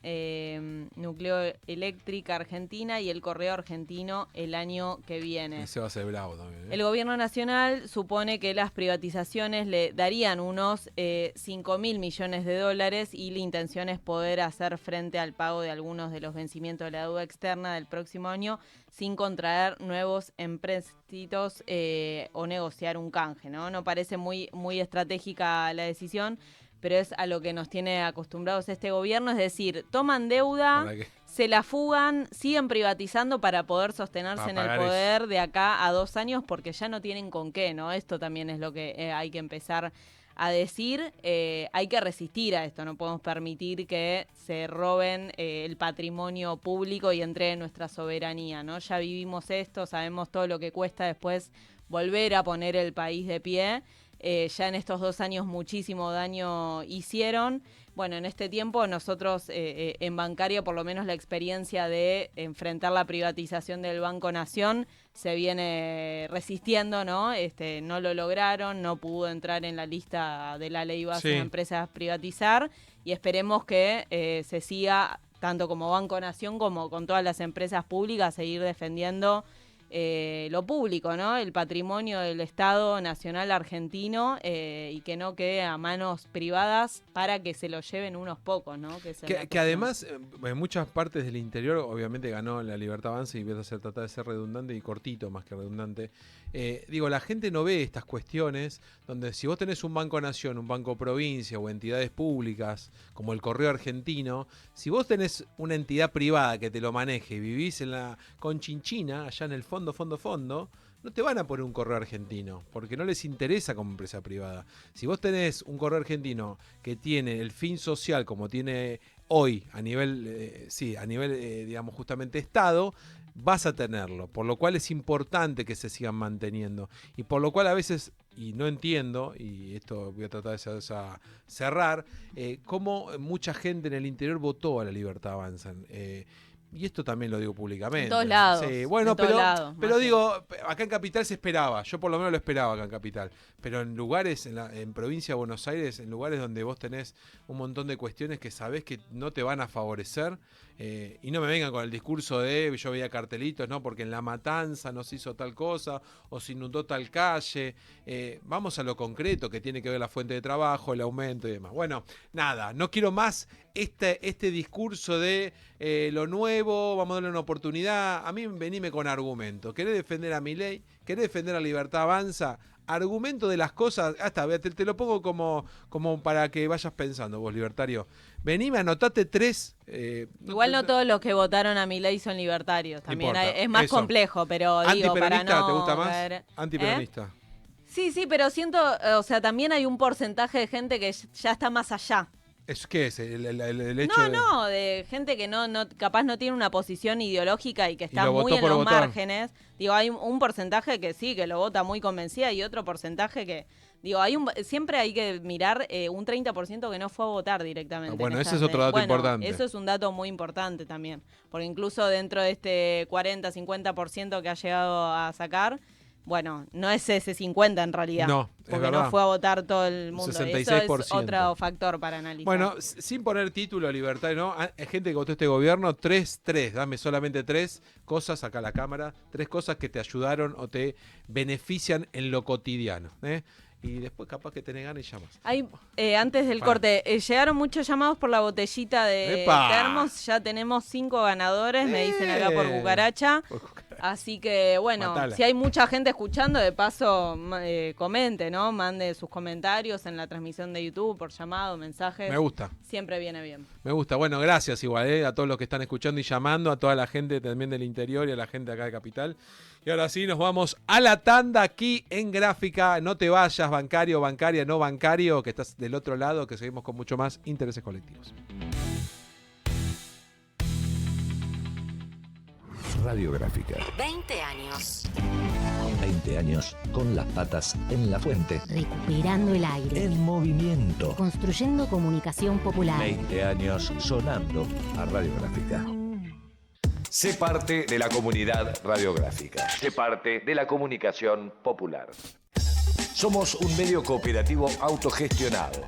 [SPEAKER 3] Eléctrica Argentina y el Correo Argentino el año que viene.
[SPEAKER 2] Ese va a ser bravo también.
[SPEAKER 3] El gobierno nacional supone que las privatizaciones le darían unos 5.000 millones de dólares y la intención es poder hacer frente al pago de algunos de los vencimientos de la deuda externa del próximo año sin contraer nuevos empréstitos o negociar un canje, ¿no? No parece muy estratégica la decisión, pero es a lo que nos tiene acostumbrados este gobierno, es decir, toman deuda, se la fugan, siguen privatizando para poder sostenerse en el poder de acá a 2 años porque ya no tienen con qué, ¿no? Esto también es lo que hay que empezar a decir. Hay que resistir a esto, no podemos permitir que se roben el patrimonio público y entreguen nuestra soberanía, ¿no? Ya vivimos esto, sabemos todo lo que cuesta después volver a poner el país de pie. Ya en estos 2 años muchísimo daño hicieron. Bueno, en este tiempo nosotros en Bancaria, por lo menos la experiencia de enfrentar la privatización del Banco Nación se viene resistiendo, ¿no? No lo lograron, no pudo entrar en la lista de la ley base de empresas a privatizar y esperemos que se siga, tanto como Banco Nación como con todas las empresas públicas, seguir defendiendo lo público, ¿no? El patrimonio del Estado Nacional argentino y que no quede a manos privadas para que se lo lleven unos pocos, ¿no? Que
[SPEAKER 2] además, en muchas partes del interior, obviamente ganó la Libertad Avanza y voy a tratar de ser redundante y cortito más que redundante. La gente no ve estas cuestiones donde si vos tenés un Banco Nación, un Banco Provincia o entidades públicas como el Correo Argentino, si vos tenés una entidad privada que te lo maneje y vivís en la Conchinchina, allá en el fondo, no te van a poner un Correo Argentino, porque no les interesa como empresa privada. Si vos tenés un Correo Argentino que tiene el fin social como tiene hoy a nivel, digamos, justamente Estado, vas a tenerlo, por lo cual es importante que se sigan manteniendo. Y por lo cual a veces, y no entiendo, y esto voy a tratar de cerrar, cómo mucha gente en el interior votó a la Libertad Avanza. Y esto también lo digo públicamente.
[SPEAKER 3] En todos lados.
[SPEAKER 2] Sí, bueno, pero digo, acá en Capital se esperaba, yo por lo menos lo esperaba acá en Capital, pero en lugares, en provincia de Buenos Aires, en lugares donde vos tenés un montón de cuestiones que sabés que no te van a favorecer, y no me vengan con el discurso de yo veía cartelitos, ¿no? Porque en La Matanza no se hizo tal cosa, o se inundó tal calle. Vamos a lo concreto, que tiene que ver la fuente de trabajo, el aumento y demás. Bueno, nada, no quiero más este discurso de lo nuevo, vamos a darle una oportunidad. A mí venime con argumentos. ¿Querés defender a Milei? ¿Querés defender a Libertad Avanza? argumento de las cosas, hasta te lo pongo como para que vayas pensando vos, libertario. Venime, anotate 3.
[SPEAKER 3] Igual no todos los que votaron a Milei son libertarios. También es más complejo, pero digo, para no...
[SPEAKER 2] ¿Te gusta más?
[SPEAKER 3] ver,
[SPEAKER 2] Antiperonista.
[SPEAKER 3] Sí, pero siento, o sea, también hay un porcentaje de gente que ya está más allá.
[SPEAKER 2] ¿Qué es? El hecho
[SPEAKER 3] de gente que no capaz no tiene una posición ideológica y que está muy en los márgenes. Digo, hay un porcentaje que sí, que lo vota muy convencida y otro porcentaje que... Digo, siempre hay que mirar un 30% que no fue a votar directamente.
[SPEAKER 2] Bueno, ese es otro dato importante.
[SPEAKER 3] Eso es un dato muy importante también. Porque incluso dentro de este 40-50% que ha llegado a sacar... Bueno, no es ese 50 en realidad.
[SPEAKER 2] No,
[SPEAKER 3] porque no fue a votar todo el mundo.
[SPEAKER 2] 66%.
[SPEAKER 3] Eso es otro factor para analizar.
[SPEAKER 2] Bueno, sin poner título, libertario, ¿no? Hay gente que votó este gobierno, tres, dame solamente 3 cosas, acá a la cámara, 3 cosas que te ayudaron o te benefician en lo cotidiano, Y después capaz que tenés ganas y llamas.
[SPEAKER 3] Antes del corte, llegaron muchos llamados por la botellita de termos. Ya tenemos 5 ganadores, me dicen acá por cucaracha. Así que, bueno, si hay mucha gente escuchando, de paso, comente, ¿no? Mande sus comentarios en la transmisión de YouTube, por llamado, mensajes.
[SPEAKER 2] Me gusta.
[SPEAKER 3] Siempre viene bien.
[SPEAKER 2] Me gusta. Bueno, gracias igual, a todos los que están escuchando y llamando, a toda la gente también del interior y a la gente acá de Capital. Y ahora sí, nos vamos a la tanda aquí en Gráfica. No te vayas, bancario, bancaria, no bancario, que estás del otro lado, que seguimos con mucho más intereses colectivos.
[SPEAKER 4] Radiográfica.
[SPEAKER 5] 20 años.
[SPEAKER 4] 20 años con las patas en la fuente.
[SPEAKER 5] Recuperando el aire.
[SPEAKER 4] En movimiento.
[SPEAKER 5] Construyendo comunicación popular.
[SPEAKER 4] 20 años sonando a Radiográfica.
[SPEAKER 6] Sé parte de la comunidad radiográfica. Sé parte de la comunicación popular. Somos un medio cooperativo autogestionado.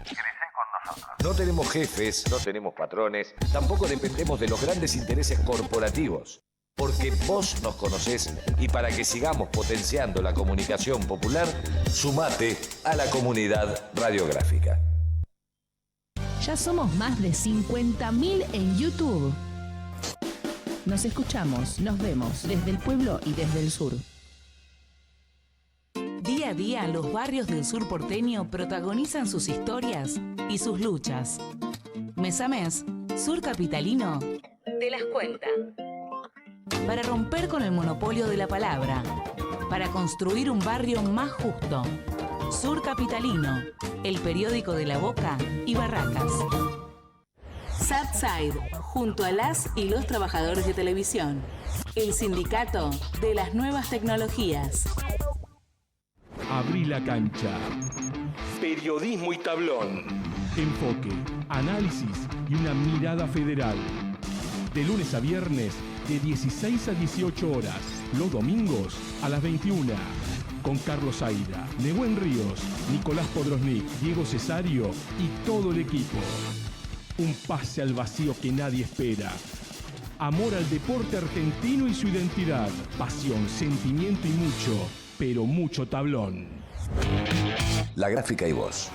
[SPEAKER 6] No tenemos jefes, no tenemos patrones, tampoco dependemos de los grandes intereses corporativos. Porque vos nos conocés y para que sigamos potenciando la comunicación popular, sumate a la comunidad radiográfica.
[SPEAKER 7] Ya somos más de 50.000 en YouTube. Nos escuchamos, nos vemos desde el pueblo y desde el sur.
[SPEAKER 8] Día a día, los barrios del sur porteño protagonizan sus historias y sus luchas. Mes a mes, Sur Capitalino te las cuenta. Para romper con el monopolio de la palabra, para construir un barrio más justo. Sur Capitalino, el periódico de La Boca y Barracas. Subside, junto a las y los trabajadores de televisión. El sindicato de las nuevas tecnologías.
[SPEAKER 9] Abrí la cancha.
[SPEAKER 10] Periodismo y tablón.
[SPEAKER 9] Enfoque, análisis y una mirada federal. De lunes a viernes, de 16 a 18 horas. Los domingos, a las 21. Con Carlos Aira, Nehuen Ríos, Nicolás Podrosnik, Diego Cesario y todo el equipo. Un pase al vacío que nadie espera. Amor al deporte argentino y su identidad. Pasión, sentimiento y mucho, pero mucho tablón.
[SPEAKER 6] La Gráfica y vos.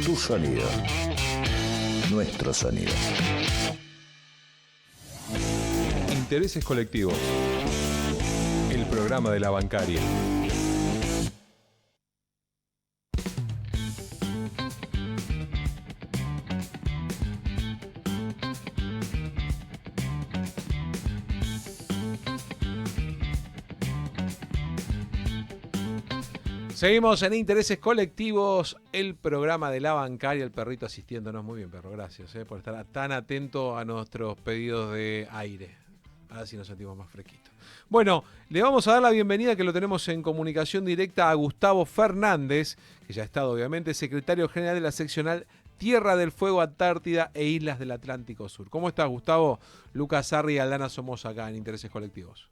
[SPEAKER 6] Tu sonido. Nuestro sonido.
[SPEAKER 1] Intereses colectivos. El programa de la bancaria.
[SPEAKER 2] Seguimos en Intereses Colectivos, el programa de la bancaria, el perrito asistiéndonos. Muy bien, perro, gracias por estar tan atento a nuestros pedidos de aire. Ahora sí nos sentimos más fresquitos. Bueno, le vamos a dar la bienvenida, que lo tenemos en comunicación directa, a Gustavo Fernández, que ya ha estado obviamente secretario general de la seccional Tierra del Fuego, Antártida e Islas del Atlántico Sur. ¿Cómo estás, Gustavo? Lucas Arri y Aldana somos acá en Intereses Colectivos.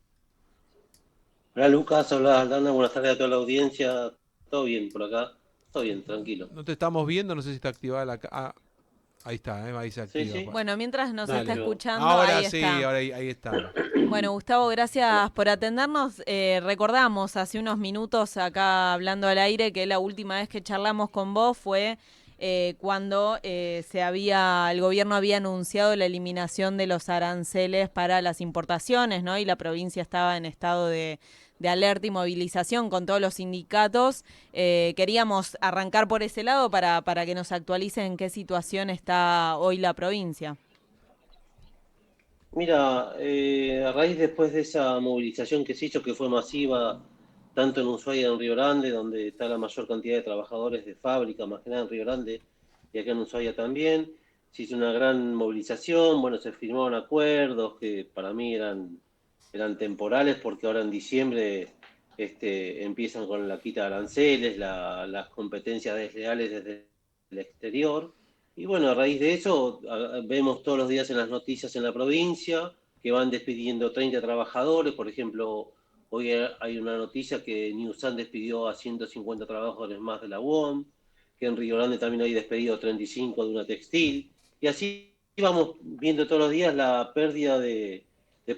[SPEAKER 11] Hola Lucas, hola Aldana, buenas tardes a toda la audiencia. Todo bien por acá, todo bien, tranquilo.
[SPEAKER 2] No te estamos viendo, no sé si está activada la... ahí está, ahí se activa.
[SPEAKER 11] Sí.
[SPEAKER 3] Bueno, mientras nos está escuchando,
[SPEAKER 2] ahora
[SPEAKER 3] ahí
[SPEAKER 2] sí,
[SPEAKER 3] está.
[SPEAKER 2] ahora ahí está.
[SPEAKER 3] Bueno, Gustavo, gracias por atendernos. Recordamos hace unos minutos acá hablando al aire que la última vez que charlamos con vos fue cuando el gobierno había anunciado la eliminación de los aranceles para las importaciones, ¿no? Y la provincia estaba en estado de de alerta y movilización con todos los sindicatos. Queríamos arrancar por ese lado para que nos actualicen en qué situación está hoy la provincia.
[SPEAKER 11] Mira, a raíz después de esa movilización que se hizo, que fue masiva, tanto en Ushuaia y en Río Grande, donde está la mayor cantidad de trabajadores de fábrica, más que nada en Río Grande, y acá en Ushuaia también, se hizo una gran movilización, bueno, se firmaron acuerdos que para mí eran temporales, porque ahora en diciembre empiezan con la quita de aranceles, las competencias desleales desde el exterior. Y bueno, a raíz de eso, vemos todos los días en las noticias en la provincia que van despidiendo 30 trabajadores. Por ejemplo, hoy hay una noticia que Newsan despidió a 150 trabajadores más de la UOM, que en Río Grande también hay despedido 35 de una textil. Y así vamos viendo todos los días la pérdida de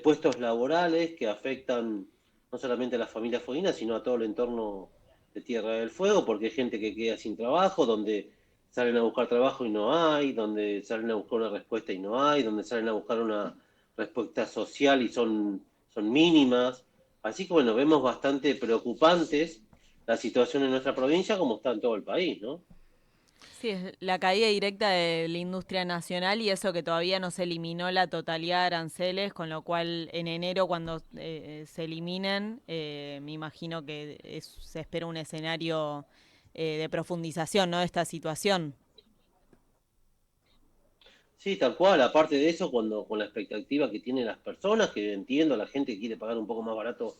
[SPEAKER 11] puestos laborales que afectan no solamente a las familias fueguinas, sino a todo el entorno de Tierra del Fuego, porque hay gente que queda sin trabajo, donde salen a buscar trabajo y no hay, donde salen a buscar una respuesta y no hay, donde salen a buscar una respuesta social y son mínimas. Así que bueno, vemos bastante preocupantes la situación en nuestra provincia como está en todo el país, ¿no?
[SPEAKER 3] Sí, es la caída directa de la industria nacional y eso que todavía no se eliminó la totalidad de aranceles, con lo cual en enero cuando se eliminen, me imagino que se espera un escenario de profundización, ¿no?, de esta situación.
[SPEAKER 11] Sí, tal cual. Aparte de eso, con la expectativa que tienen las personas, que entiendo, la gente que quiere pagar un poco más barato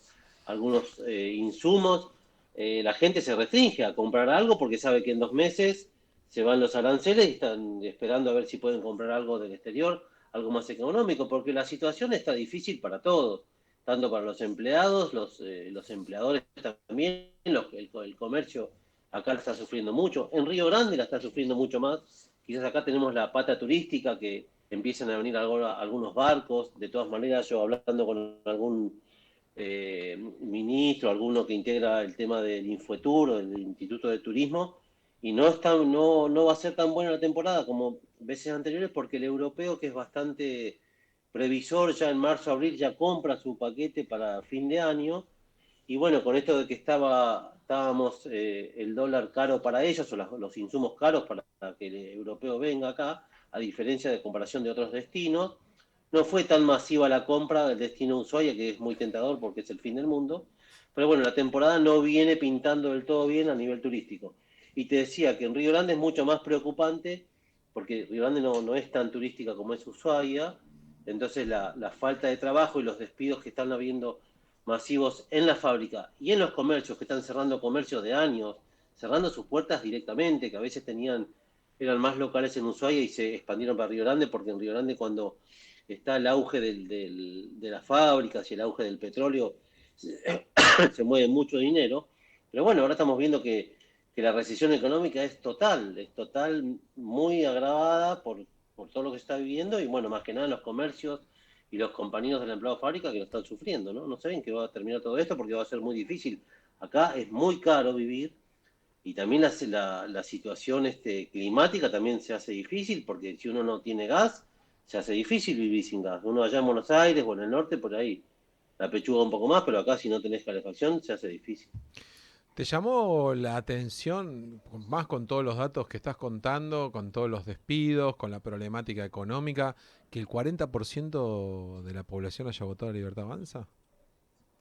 [SPEAKER 11] algunos insumos, la gente se restringe a comprar algo porque sabe que en 2 meses se van los aranceles y están esperando a ver si pueden comprar algo del exterior, algo más económico, porque la situación está difícil para todos, tanto para los empleados, los empleadores también, el comercio acá la está sufriendo mucho, en Río Grande la está sufriendo mucho más. Quizás acá tenemos la pata turística, que empiezan a venir algunos barcos. De todas maneras, yo hablando con algún ministro, alguno que integra el tema del Infotur, del Instituto de Turismo, y no va a ser tan buena la temporada como veces anteriores, porque el europeo, que es bastante previsor, ya en marzo, abril ya compra su paquete para fin de año. Y bueno, con esto de que estábamos el dólar caro para ellos, o los insumos caros para que el europeo venga acá, a diferencia de comparación de otros destinos, no fue tan masiva la compra del destino Ushuaia, que es muy tentador porque es el fin del mundo. Pero bueno, la temporada no viene pintando del todo bien a nivel turístico. Y te decía que en Río Grande es mucho más preocupante, porque Río Grande no es tan turística como es Ushuaia. Entonces la falta de trabajo y los despidos que están habiendo masivos en la fábrica y en los comercios, que están cerrando comercios de años, cerrando sus puertas directamente, que a veces eran más locales en Ushuaia y se expandieron para Río Grande, porque en Río Grande, cuando está el auge de las fábricas y el auge del petróleo, se mueve mucho dinero. Pero bueno, ahora estamos viendo que la recesión económica es total, muy agravada por todo lo que se está viviendo, y bueno, más que nada los comercios y los compañeros del empleado de fábrica que lo están sufriendo, ¿no? No saben que va a terminar todo esto, porque va a ser muy difícil. Acá es muy caro vivir, y también la situación climática también se hace difícil, porque si uno no tiene gas, se hace difícil vivir sin gas. Uno allá en Buenos Aires o en el norte, por ahí la pechuga un poco más, pero acá si no tenés calefacción se hace difícil.
[SPEAKER 2] ¿Te llamó la atención, más con todos los datos que estás contando, con todos los despidos, con la problemática económica, que el 40% de la población haya votado a Libertad Avanza?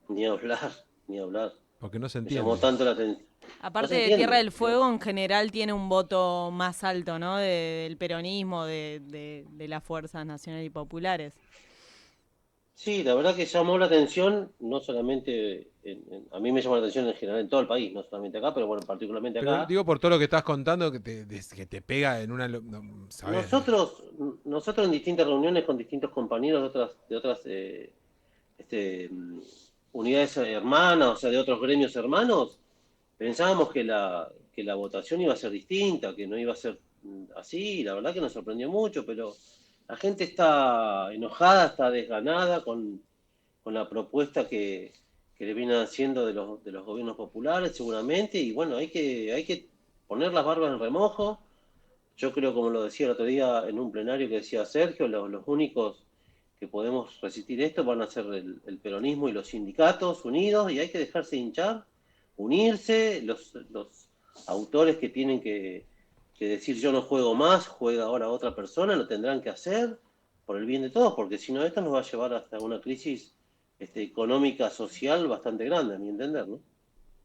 [SPEAKER 11] Ni hablar.
[SPEAKER 2] Porque no se
[SPEAKER 11] Me
[SPEAKER 2] entiende.
[SPEAKER 11] llamó tanto la atención.
[SPEAKER 3] Aparte de Tierra del Fuego, en general tiene un voto más alto, ¿no?, del peronismo, de las fuerzas nacionales y populares.
[SPEAKER 11] Sí, la verdad que llamó la atención, no solamente, a mí me llamó la atención en general en todo el país, no solamente acá, pero bueno, particularmente acá.
[SPEAKER 2] Pero digo por todo lo que estás contando, que te pega en una... ¿sabes?
[SPEAKER 11] Nosotros en distintas reuniones con distintos compañeros de otras unidades hermanas, o sea, de otros gremios hermanos, pensábamos que la votación iba a ser distinta, que no iba a ser así, y la verdad que nos sorprendió mucho, pero la gente está enojada, está desganada con la propuesta que le vienen haciendo de los gobiernos populares, seguramente, y bueno, hay que poner las barbas en remojo. Yo creo, como lo decía el otro día en un plenario que decía Sergio, los únicos que podemos resistir esto van a ser el peronismo y los sindicatos unidos, y hay que dejarse hinchar, unirse, los autores que tienen que decir yo no juego más, juega ahora otra persona, lo tendrán que hacer por el bien de todos, porque si no esto nos va a llevar hasta una crisis económica, social bastante grande, a mi entender, ¿no?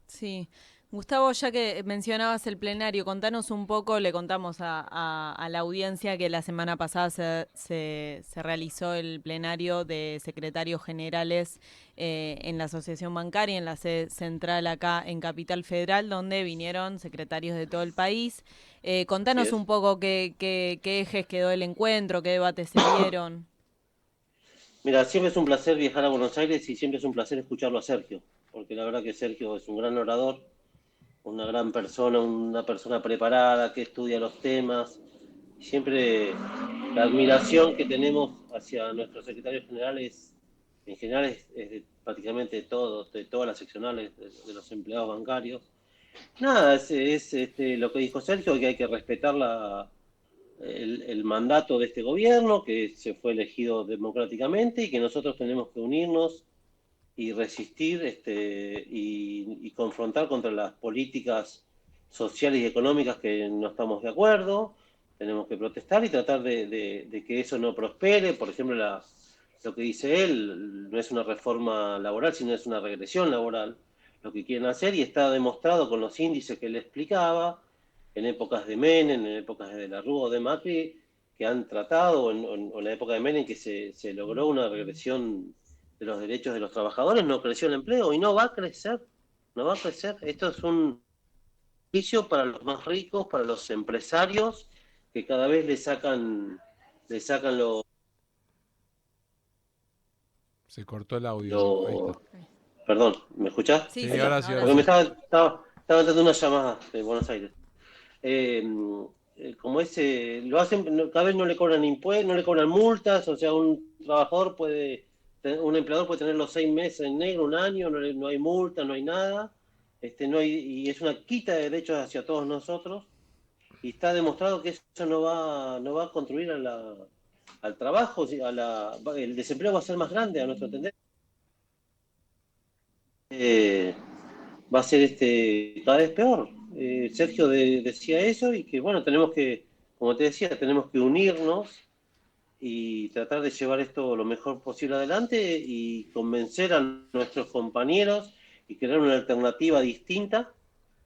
[SPEAKER 3] Sí. Gustavo, ya que mencionabas el plenario, contanos un poco, le contamos a la audiencia que la semana pasada se realizó el plenario de secretarios generales en la Asociación Bancaria, en la sede central acá en Capital Federal, donde vinieron secretarios de todo el país. Contanos un poco qué ejes quedó el encuentro, qué debates se dieron.
[SPEAKER 11] Mira, siempre es un placer viajar a Buenos Aires y siempre es un placer escucharlo a Sergio, porque la verdad que Sergio es un gran orador, una gran persona, una persona preparada, que estudia los temas. Siempre la admiración que tenemos hacia nuestros secretarios generales, en general es prácticamente de todas las seccionales de los empleados bancarios. Nada, es lo que dijo Sergio, que hay que respetar el mandato de este gobierno, que se fue elegido democráticamente y que nosotros tenemos que unirnos y resistir y confrontar contra las políticas sociales y económicas que no estamos de acuerdo. Tenemos que protestar y tratar de que eso no prospere. Por ejemplo, lo que dice él no es una reforma laboral, sino es una regresión laboral, lo que quieren hacer, y está demostrado con los índices que él explicaba, en épocas de Menem, en épocas de la Rúa o de Macri, que han tratado, en la época de Menem, que se logró una regresión de los derechos de los trabajadores, no creció el empleo y no va a crecer, no va a crecer. Esto es un beneficio para los más ricos, para los empresarios, que cada vez le sacan lo...
[SPEAKER 2] Se cortó el audio. Ahí está.
[SPEAKER 11] Perdón, ¿me escuchás?
[SPEAKER 2] Sí, ahora sí.
[SPEAKER 11] Porque me estaba entrando una llamada de Buenos Aires. Como lo hacen, cada vez no le cobran impuestos, no le cobran multas, o sea, un empleador puede tener los 6 meses en negro, un año, no hay multa, no hay nada, y es una quita de derechos hacia todos nosotros, y está demostrado que eso no va a contribuir al trabajo, el desempleo va a ser más grande, a nuestro entender. Va a ser cada vez peor. Sergio decía eso, y que bueno, tenemos que, como te decía, tenemos que unirnos y tratar de llevar esto lo mejor posible adelante y convencer a nuestros compañeros y crear una alternativa distinta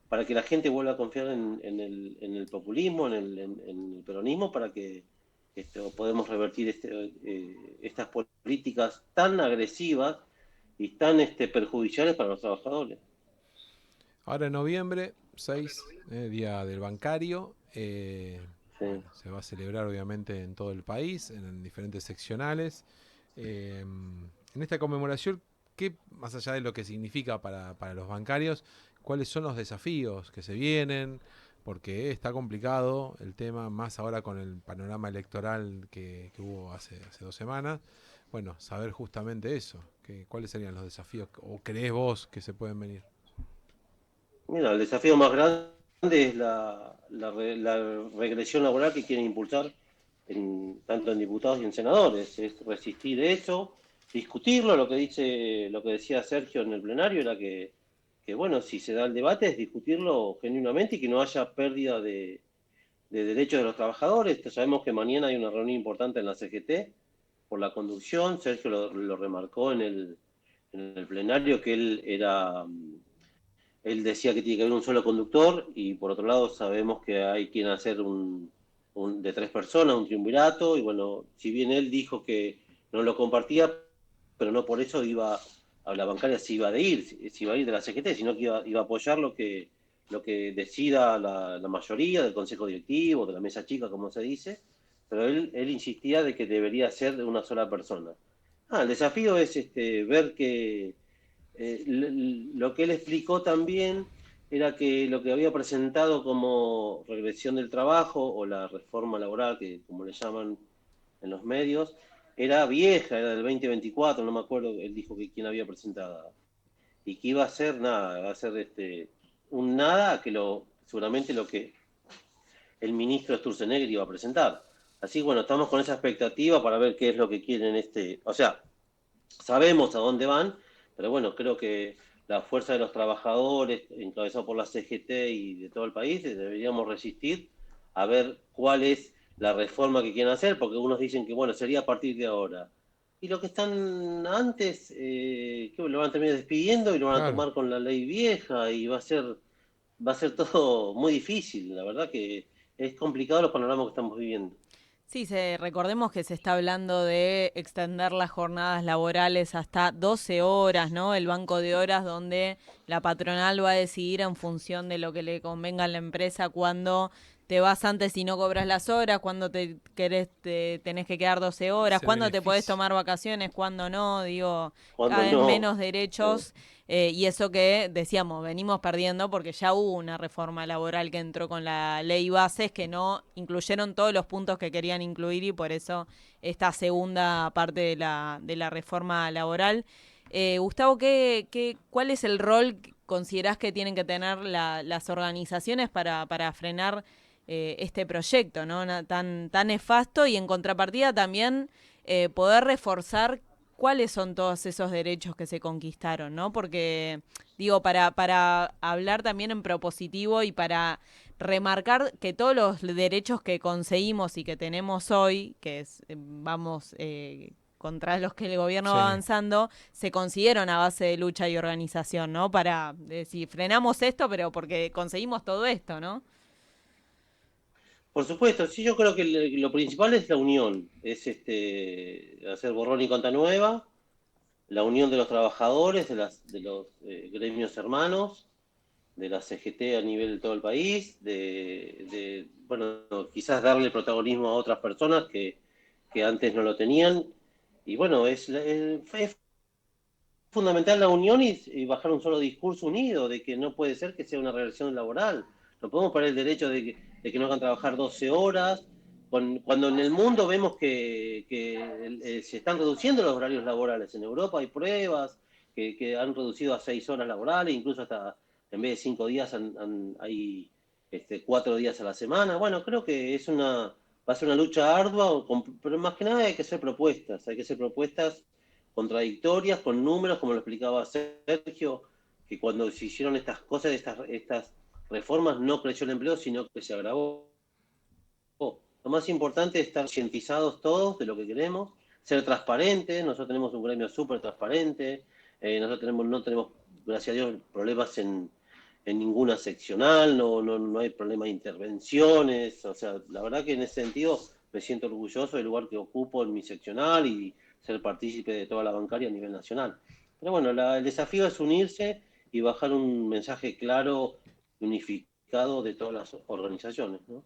[SPEAKER 11] para que la gente vuelva a confiar en el populismo, en el peronismo, para que podemos revertir estas políticas tan agresivas y tan perjudiciales para los trabajadores.
[SPEAKER 2] Ahora en noviembre, 6, Día del Bancario, bueno, se va a celebrar obviamente en todo el país, en diferentes seccionales. En esta conmemoración, ¿qué, más allá de lo que significa para los bancarios, cuáles son los desafíos que se vienen? Porque está complicado el tema, más ahora con el panorama electoral que hubo hace 2 semanas. Bueno, saber justamente eso, cuáles serían los desafíos, o crees vos que se pueden venir.
[SPEAKER 11] Mira, el desafío más grande es la regresión laboral que quieren impulsar tanto en diputados y en senadores. Es resistir eso, discutirlo. Lo que decía Sergio en el plenario era que bueno, si se da el debate es discutirlo genuinamente y que no haya pérdida de derechos de los trabajadores. Sabemos que mañana hay una reunión importante en la CGT por la conducción. Sergio lo remarcó en el plenario, que él decía que tiene que haber un solo conductor, y por otro lado sabemos que hay quien hacer de 3 personas, un triunvirato, y bueno, si bien él dijo que no lo compartía, pero no por eso a la bancaria se iba a ir de la CGT, sino que iba a apoyar lo que decida la mayoría del consejo directivo, de la mesa chica, como se dice, pero él insistía de que debería ser de una sola persona. El desafío es ver que lo que él explicó también era que lo que había presentado como regresión del trabajo o la reforma laboral, que como le llaman en los medios, era vieja, era del 2024, no me acuerdo, él dijo que quién había presentado, y que iba a ser nada, va a ser un nada, seguramente lo que el ministro Sturzenegger iba a presentar. Así que bueno, estamos con esa expectativa para ver qué es lo que quieren o sea, sabemos a dónde van, pero bueno, creo que la fuerza de los trabajadores, encabezado por la CGT y de todo el país, deberíamos resistir a ver cuál es la reforma que quieren hacer, porque unos dicen que bueno, sería a partir de ahora. Y los que están antes, que lo van a terminar despidiendo y lo van a tomar con la ley vieja y va a ser todo muy difícil. La verdad que es complicado los panoramas que estamos viviendo.
[SPEAKER 3] Sí, recordemos que se está hablando de extender las jornadas laborales hasta 12 horas, ¿no? El banco de horas donde la patronal va a decidir en función de lo que le convenga a la empresa cuando te vas antes y no cobras las horas, cuando te tenés que quedar 12 horas, cuando te podés tomar vacaciones, cuando no, digo, cada vez menos derechos. Y eso que decíamos, venimos perdiendo porque ya hubo una reforma laboral que entró con la ley bases que no incluyeron todos los puntos que querían incluir y por eso esta segunda parte de la reforma laboral. Gustavo, ¿cuál es el rol que considerás que tienen que tener las organizaciones para frenar este proyecto, ¿no? tan nefasto y en contrapartida también poder reforzar cuáles son todos esos derechos que se conquistaron, ¿no? Porque, digo, para hablar también en propositivo y para remarcar que todos los derechos que conseguimos y que tenemos hoy, que vamos contra los que el gobierno va avanzando, se consiguieron a base de lucha y organización, ¿no? Para decir, frenamos esto, pero porque conseguimos todo esto, ¿no?
[SPEAKER 11] Por supuesto, sí, yo creo que lo principal es la unión, es hacer borrón y cuenta nueva, la unión de los trabajadores, de los gremios hermanos, de la CGT a nivel de todo el país, bueno, quizás darle protagonismo a otras personas que antes no lo tenían, y bueno, es fundamental la unión y bajar un solo discurso unido, de que no puede ser que sea una relación laboral, no podemos poner el derecho de que no hagan trabajar 12 horas, cuando en el mundo vemos que se están reduciendo los horarios laborales. En Europa hay pruebas que han reducido a 6 horas laborales, incluso hasta en vez de 5 días hay 4 días a la semana. Bueno, creo que va a ser una lucha ardua, pero más que nada hay que hacer propuestas contradictorias, con números, como lo explicaba Sergio, que cuando se hicieron estas cosas, estas reformas, no creció el empleo, sino que se agravó. Lo más importante es estar concientizados todos de lo que queremos, ser transparentes. Nosotros tenemos un gremio súper transparente, nosotros no tenemos, gracias a Dios, problemas en ninguna seccional, no hay problema de intervenciones. O sea, la verdad que en ese sentido me siento orgulloso del lugar que ocupo en mi seccional y ser partícipe de toda la bancaria a nivel nacional. Pero bueno, el desafío es unirse y bajar un mensaje claro, unificado de todas las organizaciones, ¿no?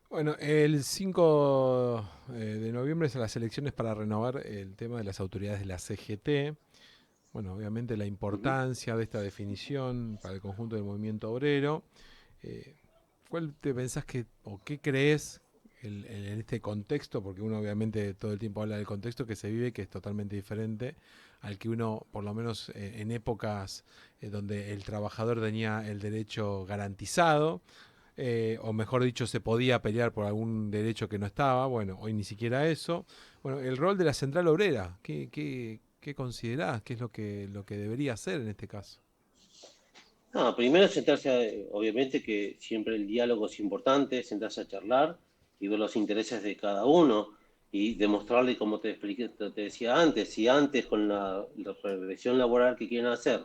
[SPEAKER 2] Bueno, el 5 de noviembre son las elecciones para renovar el tema de las autoridades de la CGT. Bueno, obviamente la importancia de esta definición para el conjunto del movimiento obrero. ¿Cuál te pensás o qué crees en este contexto? Porque uno obviamente todo el tiempo habla del contexto que se vive, que es totalmente diferente al que uno, por lo menos en épocas donde el trabajador tenía el derecho garantizado, o mejor dicho, se podía pelear por algún derecho que no estaba. Bueno, hoy ni siquiera eso. Bueno, el rol de la central obrera, ¿qué considerás? ¿Qué es lo que debería hacer en este caso?
[SPEAKER 11] No, primero sentarse, obviamente que siempre el diálogo es importante, sentarse a charlar y ver los intereses de cada uno y demostrarle, como te decía antes, si antes con la regresión laboral que quieren hacer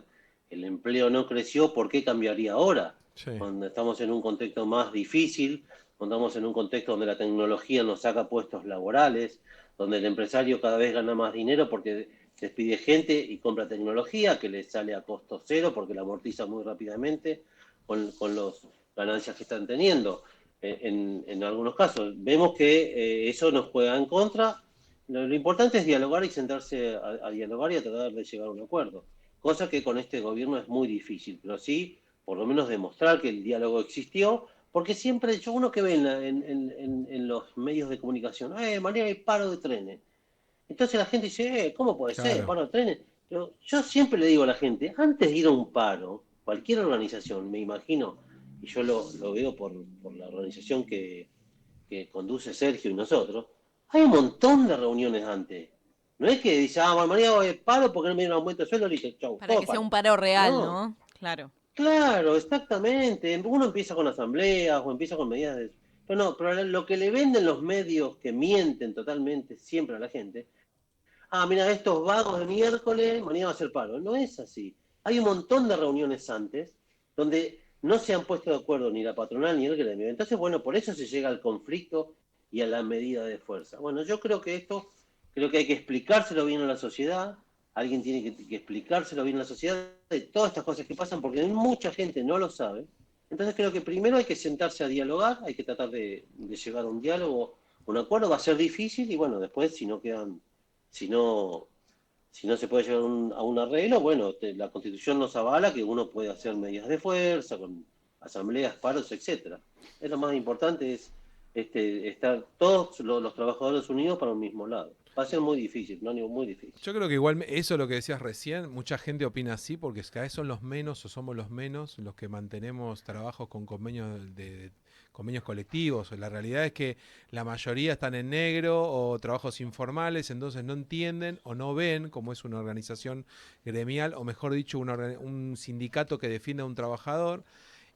[SPEAKER 11] el empleo no creció, ¿por qué cambiaría ahora? Sí. Cuando estamos en un contexto más difícil, cuando estamos en un contexto donde la tecnología nos saca puestos laborales, donde el empresario cada vez gana más dinero porque despide gente y compra tecnología que le sale a costo cero porque la amortiza muy rápidamente con las ganancias que están teniendo. En algunos casos vemos que eso nos juega en contra. Lo importante es dialogar y sentarse a dialogar y a tratar de llegar a un acuerdo, cosa que con este gobierno es muy difícil, pero sí por lo menos demostrar que el diálogo existió, porque siempre uno que ve en los medios de comunicación, mañana hay paro de trenes. Entonces la gente dice, ¿cómo puede ser? Paro de trenes. Pero yo siempre le digo a la gente, antes de ir a un paro, cualquier organización, me imagino, y yo lo veo por la organización que que conduce Sergio y nosotros, hay un montón de reuniones antes. No es que dice, bueno, mañana voy a paro porque no me dieron aumento de sueldo, le dije, chau.
[SPEAKER 3] Para que sea un paro real, ¿no? Claro.
[SPEAKER 11] Claro, exactamente. Uno empieza con asambleas o empieza con medidas de... Pero no, pero lo que le venden los medios que mienten totalmente siempre a la gente, mira, estos vagos de miércoles, mañana va a ser paro. No es así. Hay un montón de reuniones antes donde no se han puesto de acuerdo ni la patronal ni el gremio. Entonces, bueno, por eso se llega al conflicto y a la medida de fuerza. Bueno, yo creo que creo que hay que explicárselo bien a la sociedad. Alguien tiene que explicárselo bien a la sociedad de todas estas cosas que pasan, porque mucha gente no lo sabe. Entonces creo que primero hay que sentarse a dialogar, hay que tratar de llegar a un diálogo, un acuerdo. Va a ser difícil y bueno, después si no se puede llegar a un arreglo, bueno, la Constitución nos avala que uno puede hacer medidas de fuerza, con asambleas, paros, etcétera. Lo más importante es estar todos los trabajadores unidos para un mismo lado. Va a ser muy difícil, no muy difícil.
[SPEAKER 2] Yo creo que igual eso es lo que decías recién, mucha gente opina así porque cada vez son los menos o somos los menos los que mantenemos trabajos con convenios convenios colectivos. La realidad es que la mayoría están en negro o trabajos informales, entonces no entienden o no ven cómo es una organización gremial, o mejor dicho, un sindicato que defiende a un trabajador.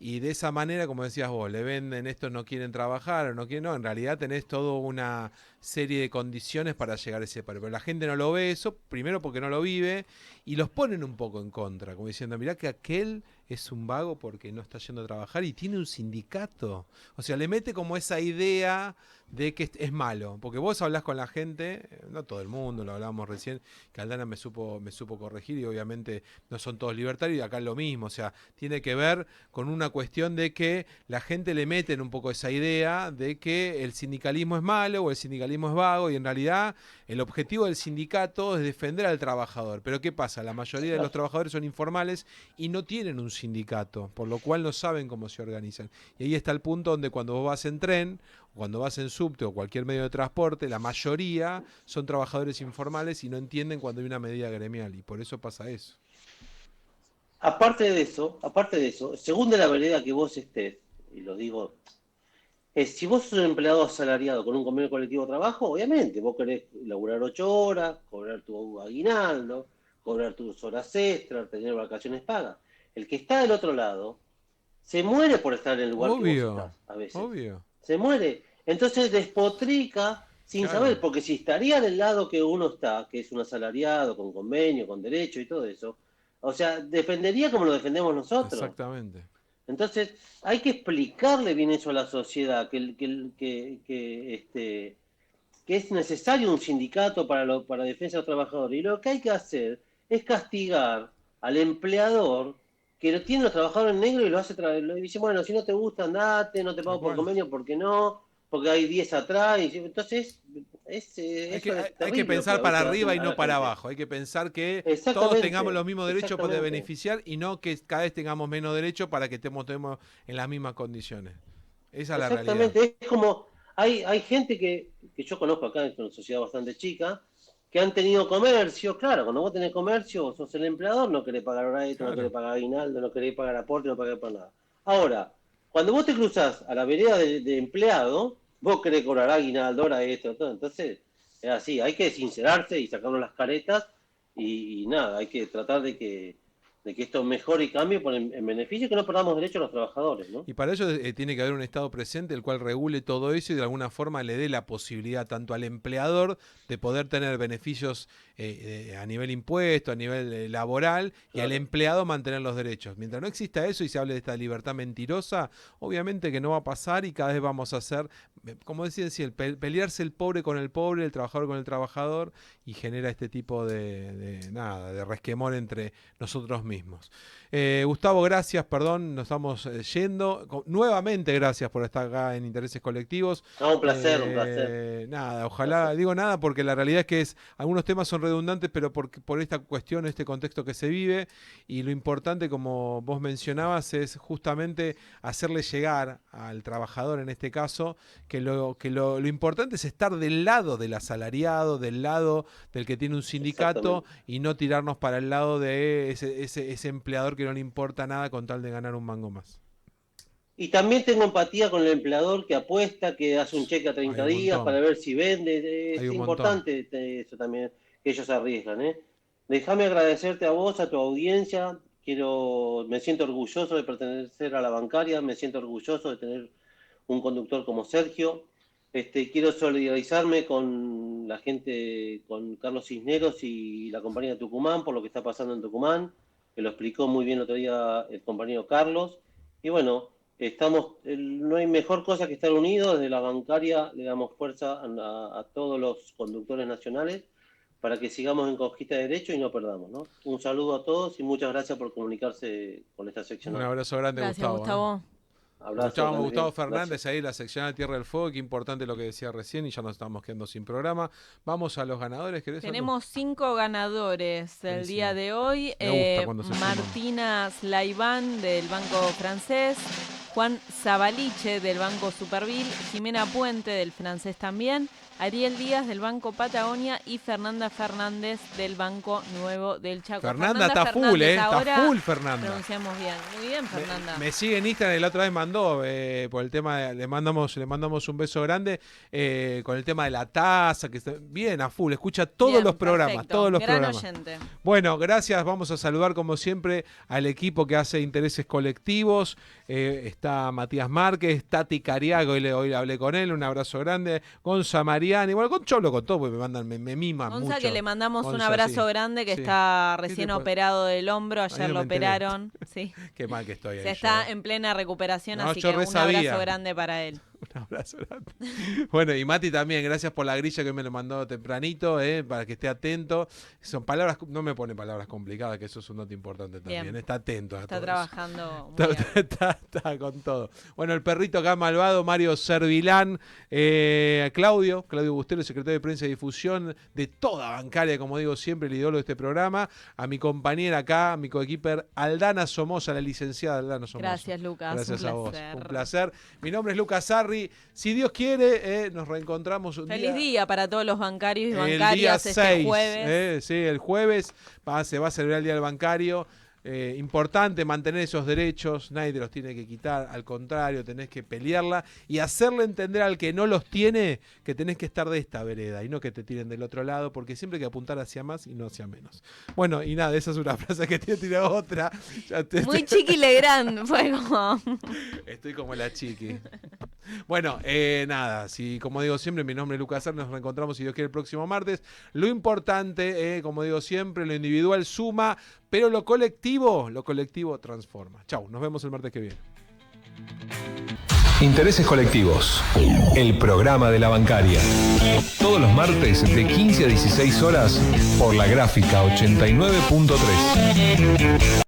[SPEAKER 2] Y de esa manera, como decías vos, le venden estos no quieren trabajar o no quieren, no, en realidad tenés toda una serie de condiciones para llegar a ese paro. Pero la gente no lo ve eso, primero porque no lo vive, y los ponen un poco en contra, como diciendo, mirá que aquel es un vago porque no está yendo a trabajar y tiene un sindicato. O sea, le mete como esa idea de que es malo, porque vos hablás con la gente, no todo el mundo, lo hablábamos recién, que Aldana me supo corregir, y obviamente no son todos libertarios, y acá es lo mismo, o sea, tiene que ver con una cuestión de que la gente le meten un poco esa idea de que el sindicalismo es malo o el sindicalismo es vago, y en realidad el objetivo del sindicato es defender al trabajador. Pero ¿qué pasa? La mayoría de los trabajadores son informales y no tienen un sindicato, por lo cual no saben cómo se organizan. Y ahí está el punto donde cuando vos vas en tren, cuando vas en subte o cualquier medio de transporte, la mayoría son trabajadores informales y no entienden cuando hay una medida gremial, y por eso pasa eso.
[SPEAKER 11] Aparte de eso, según de la vereda que vos estés, y lo digo, si vos sos un empleado asalariado con un convenio colectivo de trabajo, obviamente, vos querés laburar 8 horas, cobrar tu aguinaldo, cobrar tus horas extras, tener vacaciones pagas. El que está del otro lado se muere por estar en el lugar que vos estás, a veces.
[SPEAKER 2] Obvio.
[SPEAKER 11] Se muere. Entonces despotrica sin saber, porque si estaría del lado que uno está, que es un asalariado, con convenio, con derecho y todo eso, o sea, defendería como lo defendemos nosotros.
[SPEAKER 2] Exactamente.
[SPEAKER 11] Entonces, hay que explicarle bien eso a la sociedad, que es necesario un sindicato para la defensa de los trabajadores. Y lo que hay que hacer es castigar al empleador que lo tiene los trabajadores en negro y lo hace le dice, bueno, si no te gusta, andate, no te pago por convenio, porque no, porque hay 10 atrás. Y entonces,
[SPEAKER 2] hay que pensar para arriba y no para abajo. Hay que pensar que todos tengamos los mismos derechos para beneficiar, y no que cada vez tengamos menos derechos para que estemos en las mismas condiciones. Esa es la realidad.
[SPEAKER 11] Exactamente, es como, hay gente que yo conozco acá, es una sociedad bastante chica, que han tenido comercio. Claro, cuando vos tenés comercio, vos sos el empleador, no querés pagar hora extra, no querés pagar aguinaldo, no querés pagar aporte, no querés pagar nada. Ahora, cuando vos te cruzás a la vereda de empleado, vos querés cobrar aguinaldo, hora extra, todo. Entonces, es así, hay que sincerarse y sacarnos las caretas y nada, hay que tratar de que esto mejore y cambie en beneficio, que no perdamos derechos a los trabajadores, ¿no?
[SPEAKER 2] Y para ello tiene que haber un Estado presente el cual regule todo eso y de alguna forma le dé la posibilidad tanto al empleador de poder tener beneficios a nivel impuesto, a nivel laboral, y al empleado mantener los derechos. Mientras no exista eso y se hable de esta libertad mentirosa, obviamente que no va a pasar, y cada vez vamos a hacer, como decía, pelearse el pobre con el pobre, el trabajador con el trabajador, y genera este tipo de resquemor entre nosotros mismos. Gustavo, gracias, perdón, nos estamos yendo. Nuevamente gracias por estar acá en Intereses Colectivos.
[SPEAKER 11] Un placer.
[SPEAKER 2] Nada, ojalá, digo nada porque la realidad es que algunos temas son redundantes, pero por esta cuestión, este contexto que se vive, y lo importante, como vos mencionabas, es justamente hacerle llegar al trabajador, en este caso, que lo importante es estar del lado del asalariado, del lado del que tiene un sindicato, y no tirarnos para el lado de ese empleador que no le importa nada con tal de ganar un mango más.
[SPEAKER 11] Y también tengo empatía con el empleador que apuesta, que hace un cheque a 30 días para ver si vende. Es importante eso también, que ellos arriesgan, ¿eh? Déjame agradecerte a vos, a tu audiencia. Me siento orgulloso de pertenecer a la bancaria, me siento orgulloso de tener un conductor como Sergio. Quiero solidarizarme con la gente, con Carlos Cisneros y la compañía de Tucumán por lo que está pasando en Tucumán, que lo explicó muy bien el otro día el compañero Carlos. Y bueno, no hay mejor cosa que estar unidos. Desde la bancaria le damos fuerza a todos los conductores nacionales para que sigamos en conquista de derechos y no perdamos, ¿no? Un saludo a todos y muchas gracias por comunicarse con esta sección.
[SPEAKER 2] Un abrazo grande,
[SPEAKER 3] gracias, Gustavo.
[SPEAKER 2] Escuchábamos a Gustavo Fernández ahí, la sección de Tierra del Fuego. Qué importante lo que decía recién y ya nos estamos quedando sin programa. Vamos a los ganadores.
[SPEAKER 3] Tenemos 5 ganadores el día de hoy. Martina Slaiván del Banco Francés, Juan Zabaliche del Banco Superville, Jimena Puente del Francés también, Ariel Díaz del Banco Patagonia y Fernanda Fernández del Banco Nuevo del Chaco.
[SPEAKER 2] Fernanda está full, está full Fernanda.
[SPEAKER 3] Pronunciamos bien. Muy bien, Fernanda.
[SPEAKER 2] Me sigue en Instagram y la otra vez mandó por el tema, le mandamos un beso grande con el tema de la tasa, que está bien a full, escucha todos los programas,
[SPEAKER 3] perfecto.
[SPEAKER 2] todos los
[SPEAKER 3] Gran
[SPEAKER 2] programas.
[SPEAKER 3] Oyente.
[SPEAKER 2] Bueno, gracias, vamos a saludar como siempre al equipo que hace Intereses Colectivos. Está Matías Márquez, Tati Cariago, hoy hablé con él, un abrazo grande. Gonza Mariani, igual yo hablo con todo porque me miman mucho.
[SPEAKER 3] Gonza, que le mandamos
[SPEAKER 2] Gonza,
[SPEAKER 3] un abrazo grande, que está recién operado del hombro, ayer lo operaron. Sí.
[SPEAKER 2] Qué mal que estoy ahí.
[SPEAKER 3] Está en plena recuperación, así que un abrazo grande para él.
[SPEAKER 2] Un abrazo grande. Bueno, y Mati también, gracias por la grilla que me lo mandó tempranito, para que esté atento. Son palabras, no me pone palabras complicadas, que eso es un dato importante también.
[SPEAKER 3] Bien.
[SPEAKER 2] Está atento a
[SPEAKER 3] está
[SPEAKER 2] todo
[SPEAKER 3] trabajando
[SPEAKER 2] eso. Está con todo. Bueno, el perrito acá malvado, Mario Servilán, Claudio Bustelo, secretario de Prensa y Difusión de toda bancaria, como digo siempre, el ídolo de este programa. A mi compañera acá, mi coequiper Aldana Somoza, la licenciada Aldana Somoza.
[SPEAKER 3] Gracias, Lucas.
[SPEAKER 2] Gracias a vos. Un placer. Mi nombre es Lucas Sarri. Si Dios quiere, nos reencontramos un
[SPEAKER 3] Feliz día para todos los bancarios y
[SPEAKER 2] bancarias
[SPEAKER 3] bancarias
[SPEAKER 2] el día 6,
[SPEAKER 3] este jueves.
[SPEAKER 2] Sí, el jueves se va a celebrar el Día del Bancario. Importante mantener esos derechos, nadie te los tiene que quitar, al contrario, tenés que pelearla y hacerle entender al que no los tiene que tenés que estar de esta vereda y no que te tiren del otro lado, porque siempre hay que apuntar hacia más y no hacia menos. Bueno, y nada, esa es una frase que te tira otra.
[SPEAKER 3] Muy Chiqui Legrand, fue como...
[SPEAKER 2] Estoy como la Chiqui. Bueno, nada, como digo siempre, mi nombre es Lucas Sarri, nos reencontramos si Dios quiere el próximo martes. Lo importante, como digo siempre, lo individual suma, pero lo colectivo transforma. Chau, nos vemos el martes que viene.
[SPEAKER 1] Intereses Colectivos, el programa de la bancaria. Todos los martes de 15 a 16 horas por la Gráfica 89.3.